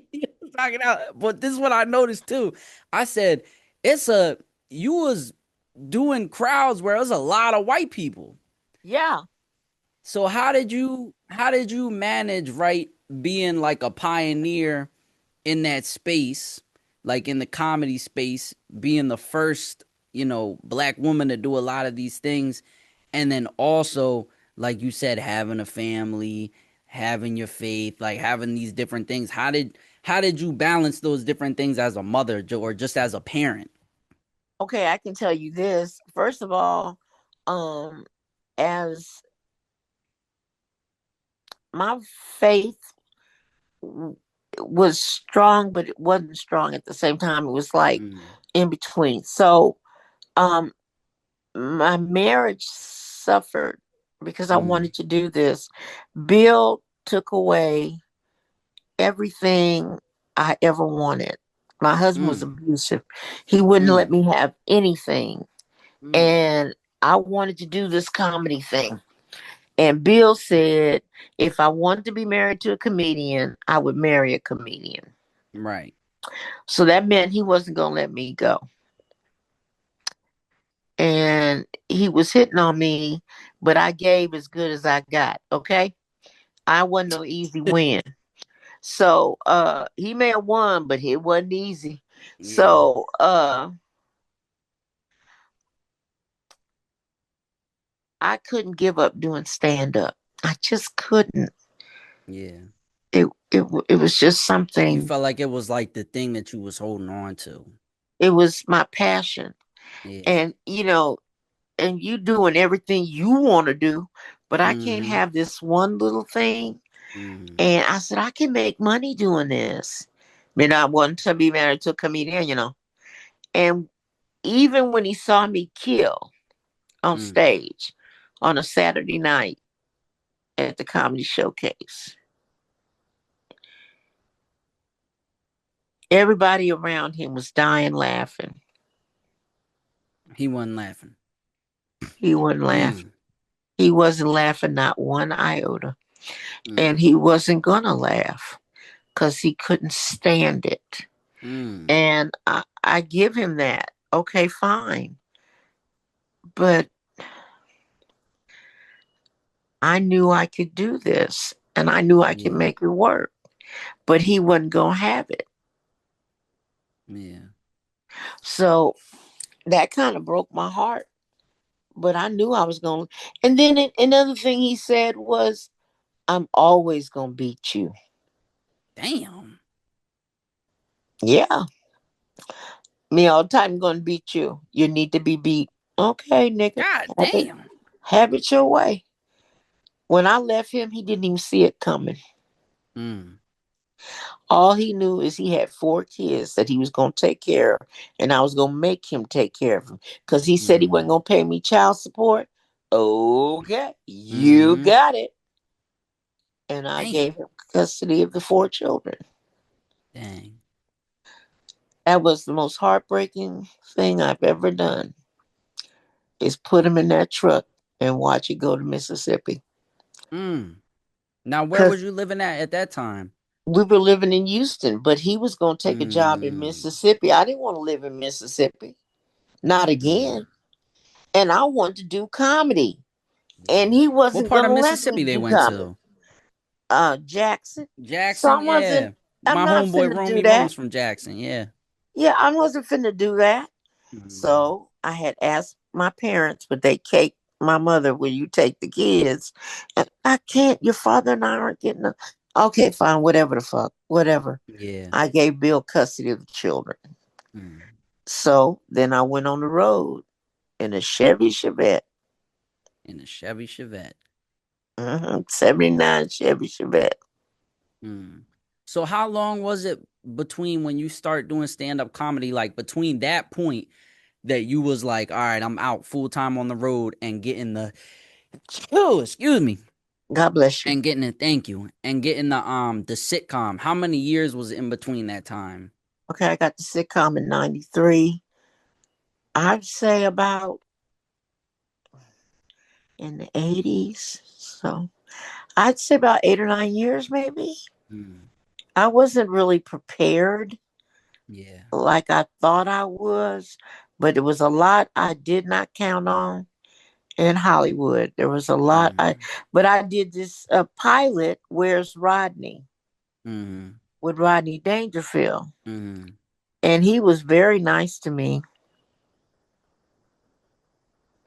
Talking out. But this is what I noticed too. I said, it's a you was doing crowds where there's a lot of white people. yeah. So how did you manage, right, being like a pioneer in that space, like in the comedy space, being the first, black woman to do a lot of these things, and then also, like you said, having a family, having your faith, like having these different things. How did you balance those different things as a mother or just as a parent? Okay, I can tell you this. First of all, um, as my faith was strong, but it wasn't strong at the same time. It was like Mm, in between. So, um, my marriage suffered because I mm, wanted to do this. Bill took away everything I ever wanted. My husband was mm, abusive. He wouldn't let mm, me have anything. mm. And I wanted to do this comedy thing. And Bill said if I wanted to be married to a comedian, I would marry a comedian. Right. So that meant he wasn't going to let me go. And he was hitting on me, but I gave as good as I got. Okay. I wasn't no easy win. So he may have won, but it wasn't easy. Yeah. So I couldn't give up doing stand up. I just couldn't. Yeah. It was just You something. felt like it was like the thing that you was holding on to. It was my passion. Yeah. And and you doing everything you want to do, but I can't Mm-hmm. have this one little thing. Mm-hmm. And I said I can make money doing this. I mean, I wanted to be married to a comedian. And even when he saw me kill on Mm. stage on a Saturday night at the comedy showcase, everybody around him was dying laughing. He wasn't laughing. He wasn't laughing. Mm. He wasn't laughing not one iota. And Mm. he wasn't gonna laugh because he couldn't stand it. Mm. And I give him that. Okay, fine. But I knew I could do this and I knew I could Yeah. make it work. But he wasn't gonna have it. Yeah. So that kind of broke my heart. But I knew I was going to. And then another thing he said was, I'm always going to beat you. Damn. Yeah. Me all the time going to beat you. You need to be beat. Okay, nigga. God Have it, damn. have it your way. When I left him, he didn't even see it coming. Mm. All he knew is he had 4 kids that he was going to take care of, and I was going to make him take care of them because he said he Mm. wasn't going to pay me child support. Okay, you Mm-hmm. got it. And I Damn. gave him custody of the 4 children. Dang. That was the most heartbreaking thing I've ever done. Is put him in that truck and watch it go to Mississippi. Mm. Now, where was Because you living at that time? we were living in Houston, but he was going to take a job in Mm. Mississippi. I didn't want to live in Mississippi. Not Mm. again. And I wanted to do comedy. And Yeah. he What wasn't part going of to let me Mississippi they do went comedy. to? Jackson. So Jackson? Yeah. I'm My not homeboy finna do Romy that. Rome's from Jackson. Yeah. Yeah, I wasn't finna do that. Mm. So I had asked my parents, but they caked my mother, will you take the kids? And I can't. Your father and I aren't getting a. Okay, fine, whatever the fuck. Whatever. Yeah. I gave Bill custody of the children. Mm. So then I went on the road in a Chevy Chevette. In a Chevy Chevette. 79 Chevy Chevette. Mm. So how long was it between when you start doing stand-up comedy, like between that point that you was like, all right, I'm out full time on the road and getting the oh, excuse me, God bless you. and getting it, thank you, and getting the sitcom. How many years was in between that time? Okay, I got the sitcom in 93. I'd say about in the 80s. So I'd say about 8 or 9 years, maybe. Mm. I wasn't really prepared Yeah. like I thought I was, but it was a lot I did not count on in Hollywood. There was a lot Mm. but I did this pilot, Where's Rodney, Mm. with Rodney Dangerfield. Mm. And he was very nice to me.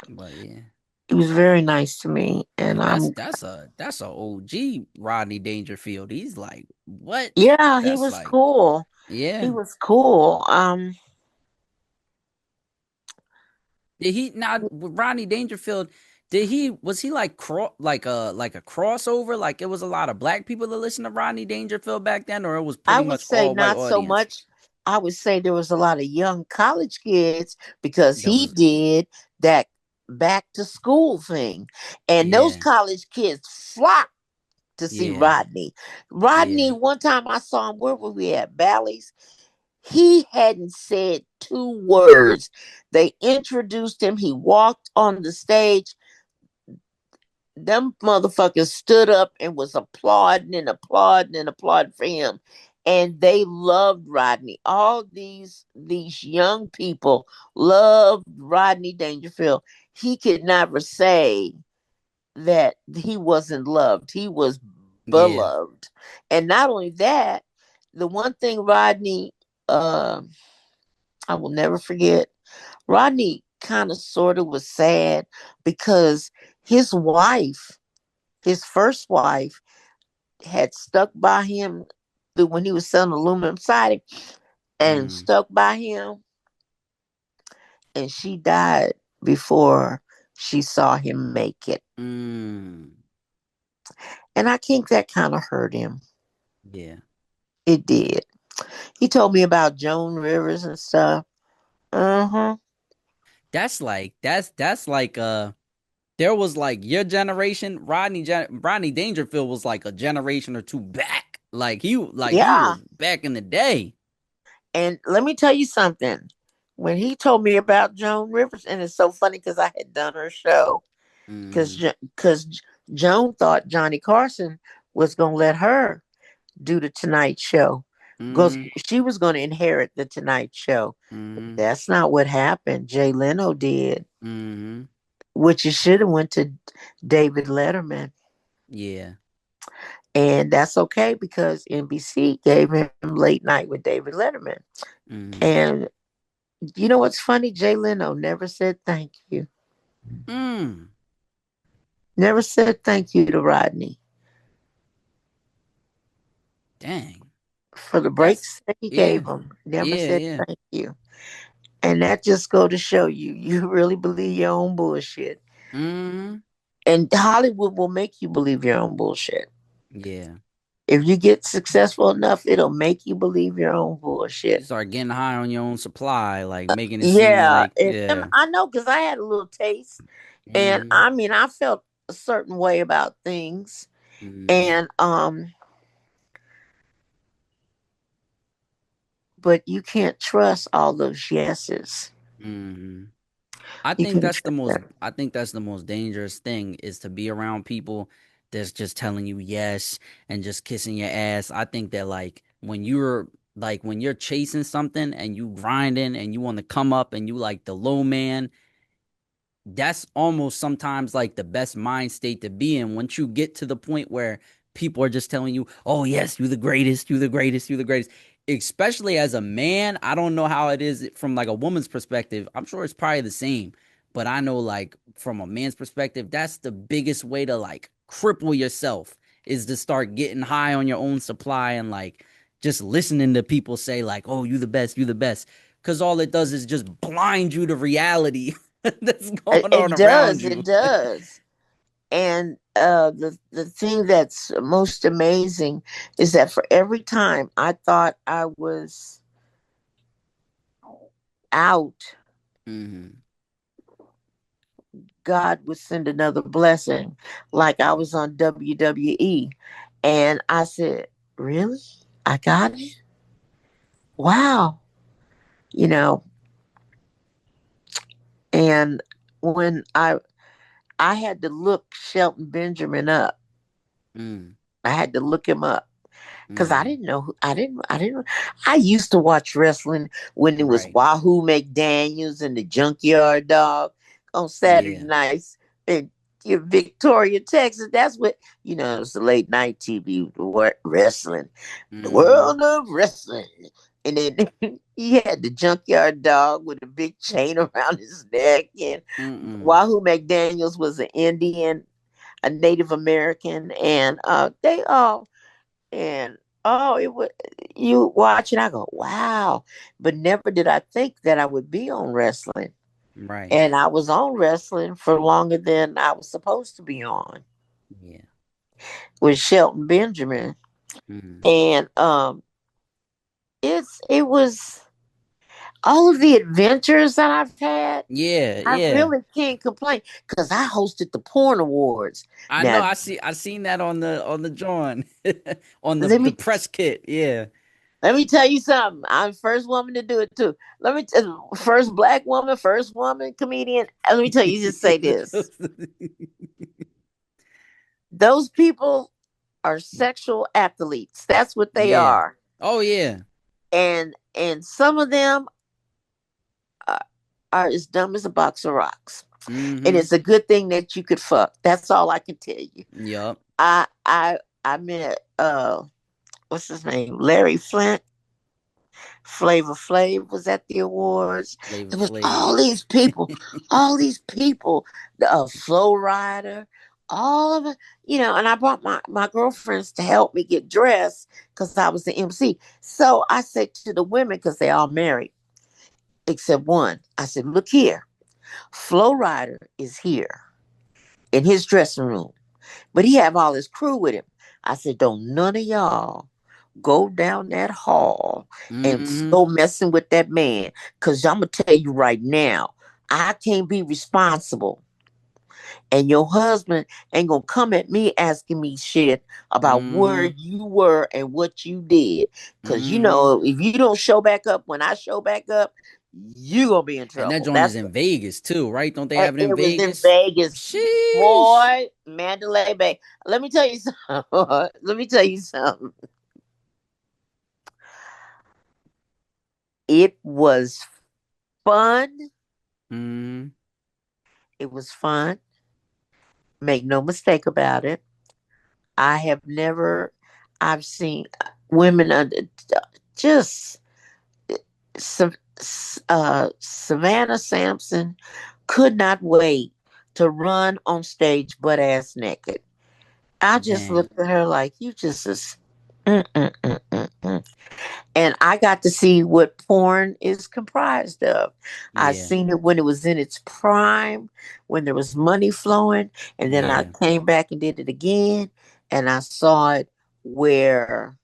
But yeah. He was very nice to me. Yeah, And that's a OG Rodney Dangerfield. He's like, what? yeah, he That's was like, cool. He yeah. was cool. Did he not with Rodney Dangerfield? Did he was he like like a crossover? Like it was a lot of black people that listened to Rodney Dangerfield back then, or it was I pretty would much say all white not so audience much. I would say there was a lot of young college kids because that he was did that back to school thing. And those yeah, college kids flocked to see yeah, Rodney. Rodney, yeah, one time I saw him, where were we at? Bally's. He hadn't said 2 words. They introduced him. He walked on the stage. Them motherfuckers stood up and was applauding and applauding and applauding for him. And they loved Rodney. All these young people loved Rodney Dangerfield. He could never say that he wasn't loved. He was yeah, beloved. And not only that, the one thing Rodney uh I will never forget, Rodney kind of sort of was sad because his wife, his first wife, had stuck by him through when he was selling aluminum siding and mm, stuck by him, and she died before she saw him make it. mm, And I think that kind of hurt him. yeah. It did. He told me about Joan Rivers and stuff. Uh-huh. That's like there was like your generation, Rodney Dangerfield was like a generation or two back. Like he Yeah. was back in the day. And let me tell you something. When he told me about Joan Rivers, and it's so funny because I had done her show, Mm-hmm. because Joan thought Johnny Carson was going to let her do the Tonight Show because Mm-hmm. she was going to inherit the Tonight Show. But Mm-hmm. that's not what happened. Jay Leno did, Mm-hmm. which it should have went to David Letterman, Yeah. and that's okay because NBC gave him Late Night with David Letterman. Mm-hmm. And you know what's funny? Jay Leno never said thank you. Mm. Never said thank you to Rodney Dang. for the That's breaks that he yeah. gave him. Never Yeah, said yeah. thank you. And that just go to show you, you really believe your own bullshit. Mm-hmm. And Hollywood will make you believe your own bullshit. Yeah. If you get successful enough, it'll make you believe your own You bullshit. start getting high on your own supply, like making it seem Yeah, like, and yeah. I know because I had a little taste, and Mm-hmm. I mean, I felt a certain way about things, Mm-hmm. and but you can't trust all those yeses. Mm-hmm. I You think can that's the trust most that. I think that's the most dangerous thing is to be around people that's just telling you yes and just kissing your ass. I think that when you're chasing something and you grinding and you want to come up and you like the low man, that's almost sometimes like the best mind state to be in once you get to the point where people are just telling you, oh yes, you're the greatest, you're the greatest, you're the greatest. Especially as a man, I don't know how it is from like a woman's perspective. I'm sure it's probably the same, but I know like from a man's perspective, that's the biggest way to like cripple yourself is to start getting high on your own supply and like just listening to people say like, oh, you the best, you the best, because all it does is just blind you to reality that's going on It around does. you. It does. And the thing that's most amazing is that for every time I thought I was out, Mm-hmm. God would send another blessing. Like I was on WWE, and I said, "Really? I got it? Wow!" You know. And when I had to look Shelton Benjamin up, Mm, I had to look him up because I mm-hmm. didn't know. I didn't. I used to watch wrestling when it was Right. Wahoo McDaniels and the Junkyard Dog on Saturday Yeah. nights in Victoria, Texas. That's what It's the late night TV wrestling, the Mm-hmm. world of wrestling, and then he had the Junkyard Dog with a big chain around his neck, and Mm-mm. Wahoo McDaniels was an Indian, a Native American, and they all and it was you watch it. I go, wow, but never did I think that I would be on wrestling, Right. and I was on wrestling for longer than I was supposed to be on Yeah. with Shelton Benjamin, Mm-hmm. and it was all of the adventures that I've had. Yeah. I Yeah. really can't complain because I hosted the porn awards. I know. Now, I seen that on the drawing on let the me press kit. Yeah. Let me tell you something. I'm the first woman to do it too. First black woman, first woman comedian. Let me tell you, just say this. Those people are sexual athletes. That's what they Yeah. are. Oh yeah. And some of them are, are as dumb as a box of rocks. And Mm-hmm. it's a good thing that you could fuck. That's all I can tell you. Yup. I met what's his name? Larry Flint. Flavor Flav was at the awards. Flavor There was Flav. all these people, the Flow Rider, all of it, and I brought my girlfriends to help me get dressed because I was the MC. So I said to the women, because they all married, except one, I said, look here, Flow Rider is here in his dressing room, but he have all his crew with him. I said, don't none of y'all go down that hall and Mm-hmm. go messing with that man. Cause I'm gonna tell you right now, I can't be responsible. And your husband ain't gonna come at me asking me shit about where Mm-hmm. you were and what you did. Cause Mm-hmm. if you don't show back up when I show back up, you gonna be in And that trouble. joint is in Vegas too, right? Don't they have it in It was in Vegas? Vegas, Sheesh. boy, Mandalay Bay. Let me tell you something. Let me tell you something. It was fun. Mm-hmm. It was fun. Make no mistake about it. I have never, I've seen women under just Savannah Sampson could not wait to run on stage butt ass naked. I just Dang. looked at her like, you just, mm, mm, mm, mm. And I got to see what porn is comprised of. I Yeah, seen it when it was in its prime, when there was money flowing, and then I yeah. came back and did it again, and I saw it where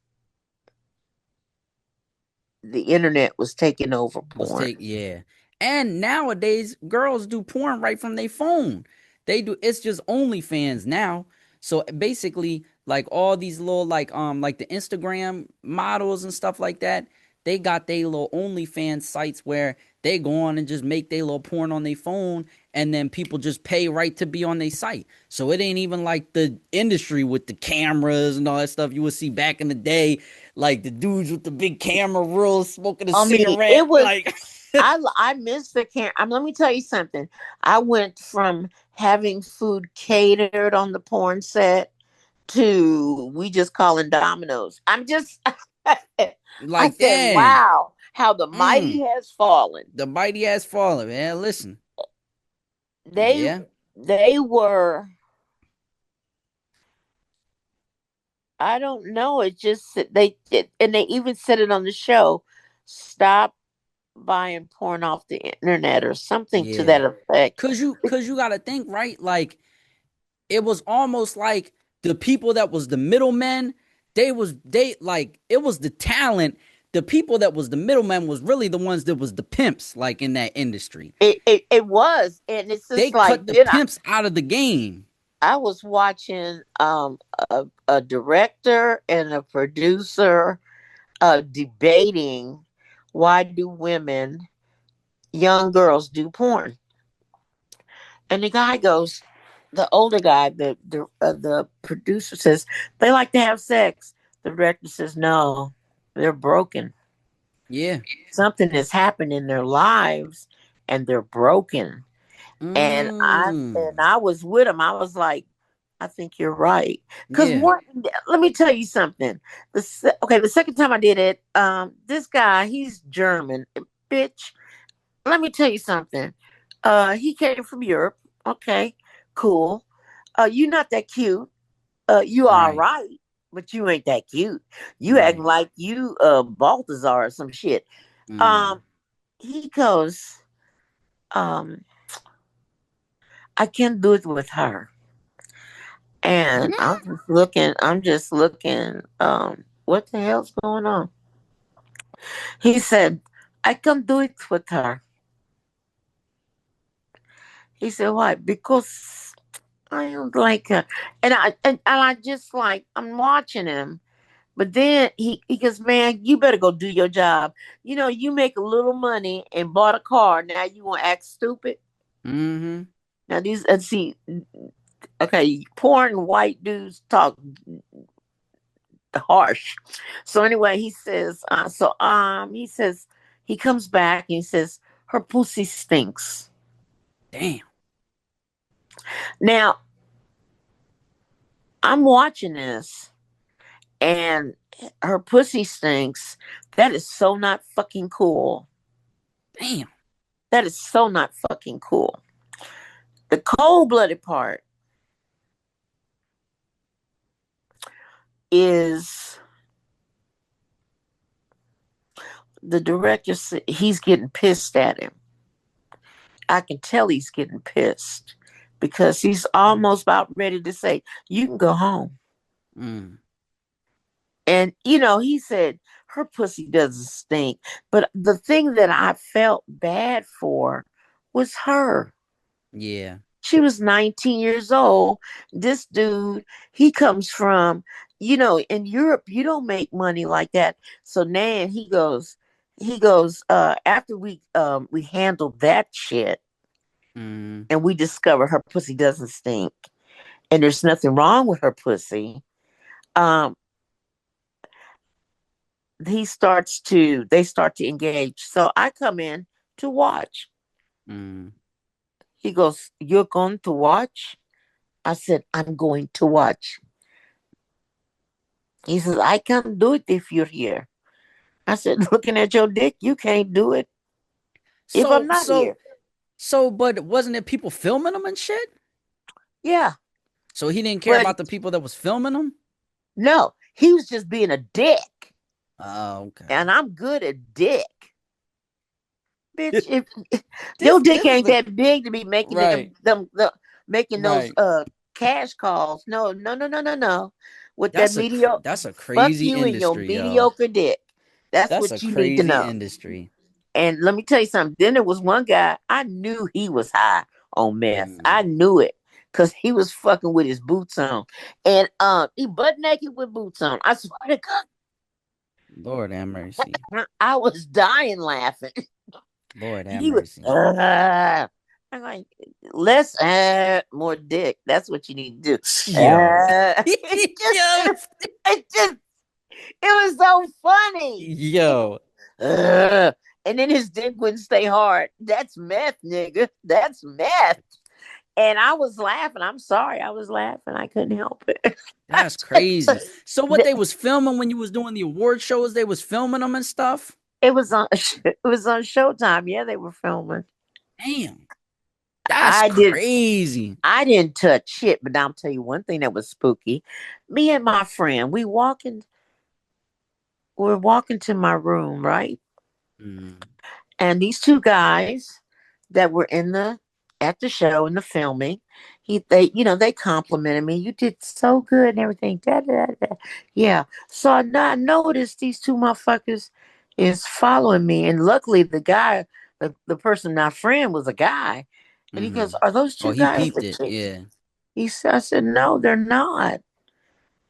the internet was taking over Was porn. take yeah. And nowadays, girls do porn right from their phone. They do. It's just OnlyFans now. So basically, like all these little like the Instagram models and stuff like that, they got their little OnlyFans sites where they go on and just make their little porn on their phone, and then people just pay right to be on their site. So it ain't even like the industry with the cameras and all that stuff you would see back in the day, like the dudes with the big camera reels smoking a I mean, cigarette, it was. like I missed the camera. Let me tell you something. I went from having food catered on the porn set to we just calling Domino's. I'm just. I like said, dang, "Wow, how the mighty mm, has fallen." the mighty has fallen, man. Listen, They yeah, they were. I don't know. It just and they even said it on the show. Stop buying porn off the internet or something to yeah. that effect. Cause you gotta think, right? Like it was almost like the people that was the middlemen, they like it was the talent. The people that was the middlemen was really the ones that was the pimps, like in that industry. It was, and it's They just like cut the then pimps out of the game. I was watching a director and a producer debating why do women, young girls, do porn, and the guy goes, the older guy, the producer says they like to have sex. The director says no, they're broken. Yeah. Something has happened in their lives, and they're broken. And I and Mm. I was with him. I was like, I think you're right. Because Yeah. what? Let me tell you something. Okay, the second time I did it, this guy, he's German, bitch. Let me tell you something. He came from Europe. Okay, cool. You not that cute. You all Right. right, but you ain't that cute. You acting Right. like you Balthazar or some shit. Mm. Um, he goes, um, I can't do it with her. And I'm just looking, what the hell's going on? He said, I can do it with her. He said, why? Because I don't like her. And I just like I'm watching him. But then he goes, man, you better go do your job. You know, you make a little money and bought a car. Now you want to act stupid. Mm-hmm. Now these and see, okay, porn white dudes talk harsh. So anyway, he says, he says he comes back and he says her pussy stinks. Damn. Now I'm watching this and her pussy stinks. That is so not fucking cool. Damn. That is so not fucking cool. The cold blooded part is the director. He's getting pissed at him. I can tell he's getting pissed because he's almost about ready to say, "You can go home." Mm. And he said her pussy doesn't stink. But the thing that I felt bad for was her. Yeah. She was 19 years old. This dude, he comes from, in Europe, you don't make money like that. So now after we handled that shit Mm. and we discovered her pussy doesn't stink and there's nothing wrong with her pussy. Um, they start to engage. So I come in to watch. Mm. He goes, "You're going to watch?" I said, "I'm going to watch." He says, "I can't do it if you're here." I said, "Looking at your dick, you can't do it if I'm So not so here." so, but wasn't it people filming them and shit? Yeah. So he didn't care But about the people that was filming them. no, he was just being a dick. Oh, okay. and I'm good at dick. Bitch, if your dick This is ain't the that big to be making right, making those right. cash calls. No, no, no, no, no, no. With that mediocre, That's a fuck crazy you and your industry, yo. mediocre dick. That's That's a what you need to crazy know. industry. And let me tell you something. Then there was one guy, I knew he was high on meth. Mm. I knew it because he was fucking with his boots on. And he butt naked with boots on. I swear to Lord have mercy. God, I was dying laughing. Lord have He was mercy. I'm like, less more dick. That's what you need to do. Yo. It just Yo. it just it was so funny. Yo. Uh, and then his dick wouldn't stay hard. That's meth, nigga. That's meth. And I was laughing. I'm sorry, I was laughing. I couldn't help it. That's crazy. So what they was filming when you was doing the award shows, they was filming them and stuff? It was on it was on Showtime. Yeah, they were filming. Damn. That's I did crazy. I didn't touch shit, but I'll tell you one thing that was spooky. Me and my friend, we're walking to my room, right? Mm, And these two guys that were in the at the show in the filming, they complimented me. You did so good and everything. Da, da, da, da. Yeah. So I noticed these two motherfuckers is following me, and luckily the person, my friend, was a guy, and he mm-hmm. goes, "Are those Oh, two he guys peeped the it. chick?" Yeah. He said, "I said no, they're not."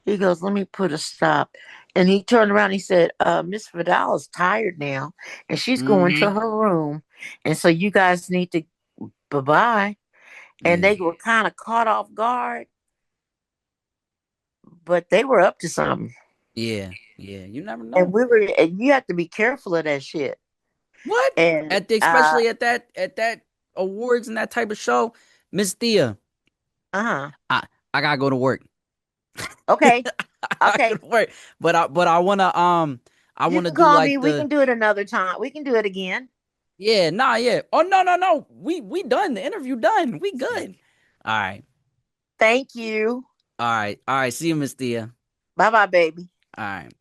He goes, "Let me put a stop." And he turned around. He said, Miss Vidal is tired now and she's going Mm-hmm. to her room. And so you guys need to bye bye. And Yeah. they were kind of caught off guard, but they were up to something. Yeah. Yeah. You never And know. and you have to be careful of that shit. What? And At the especially at that awards and that type of show, Miss Thea, uh-huh. I gotta go to work. Okay. I Okay. gotta go to work. But I You wanna can do call me. like We can the do it another time. We can do it again. yeah, nah, yeah. Oh no. We done. The interview done. We good. All right. Thank you. All right. All right. See you, Miss Thea. Bye bye, baby. All right.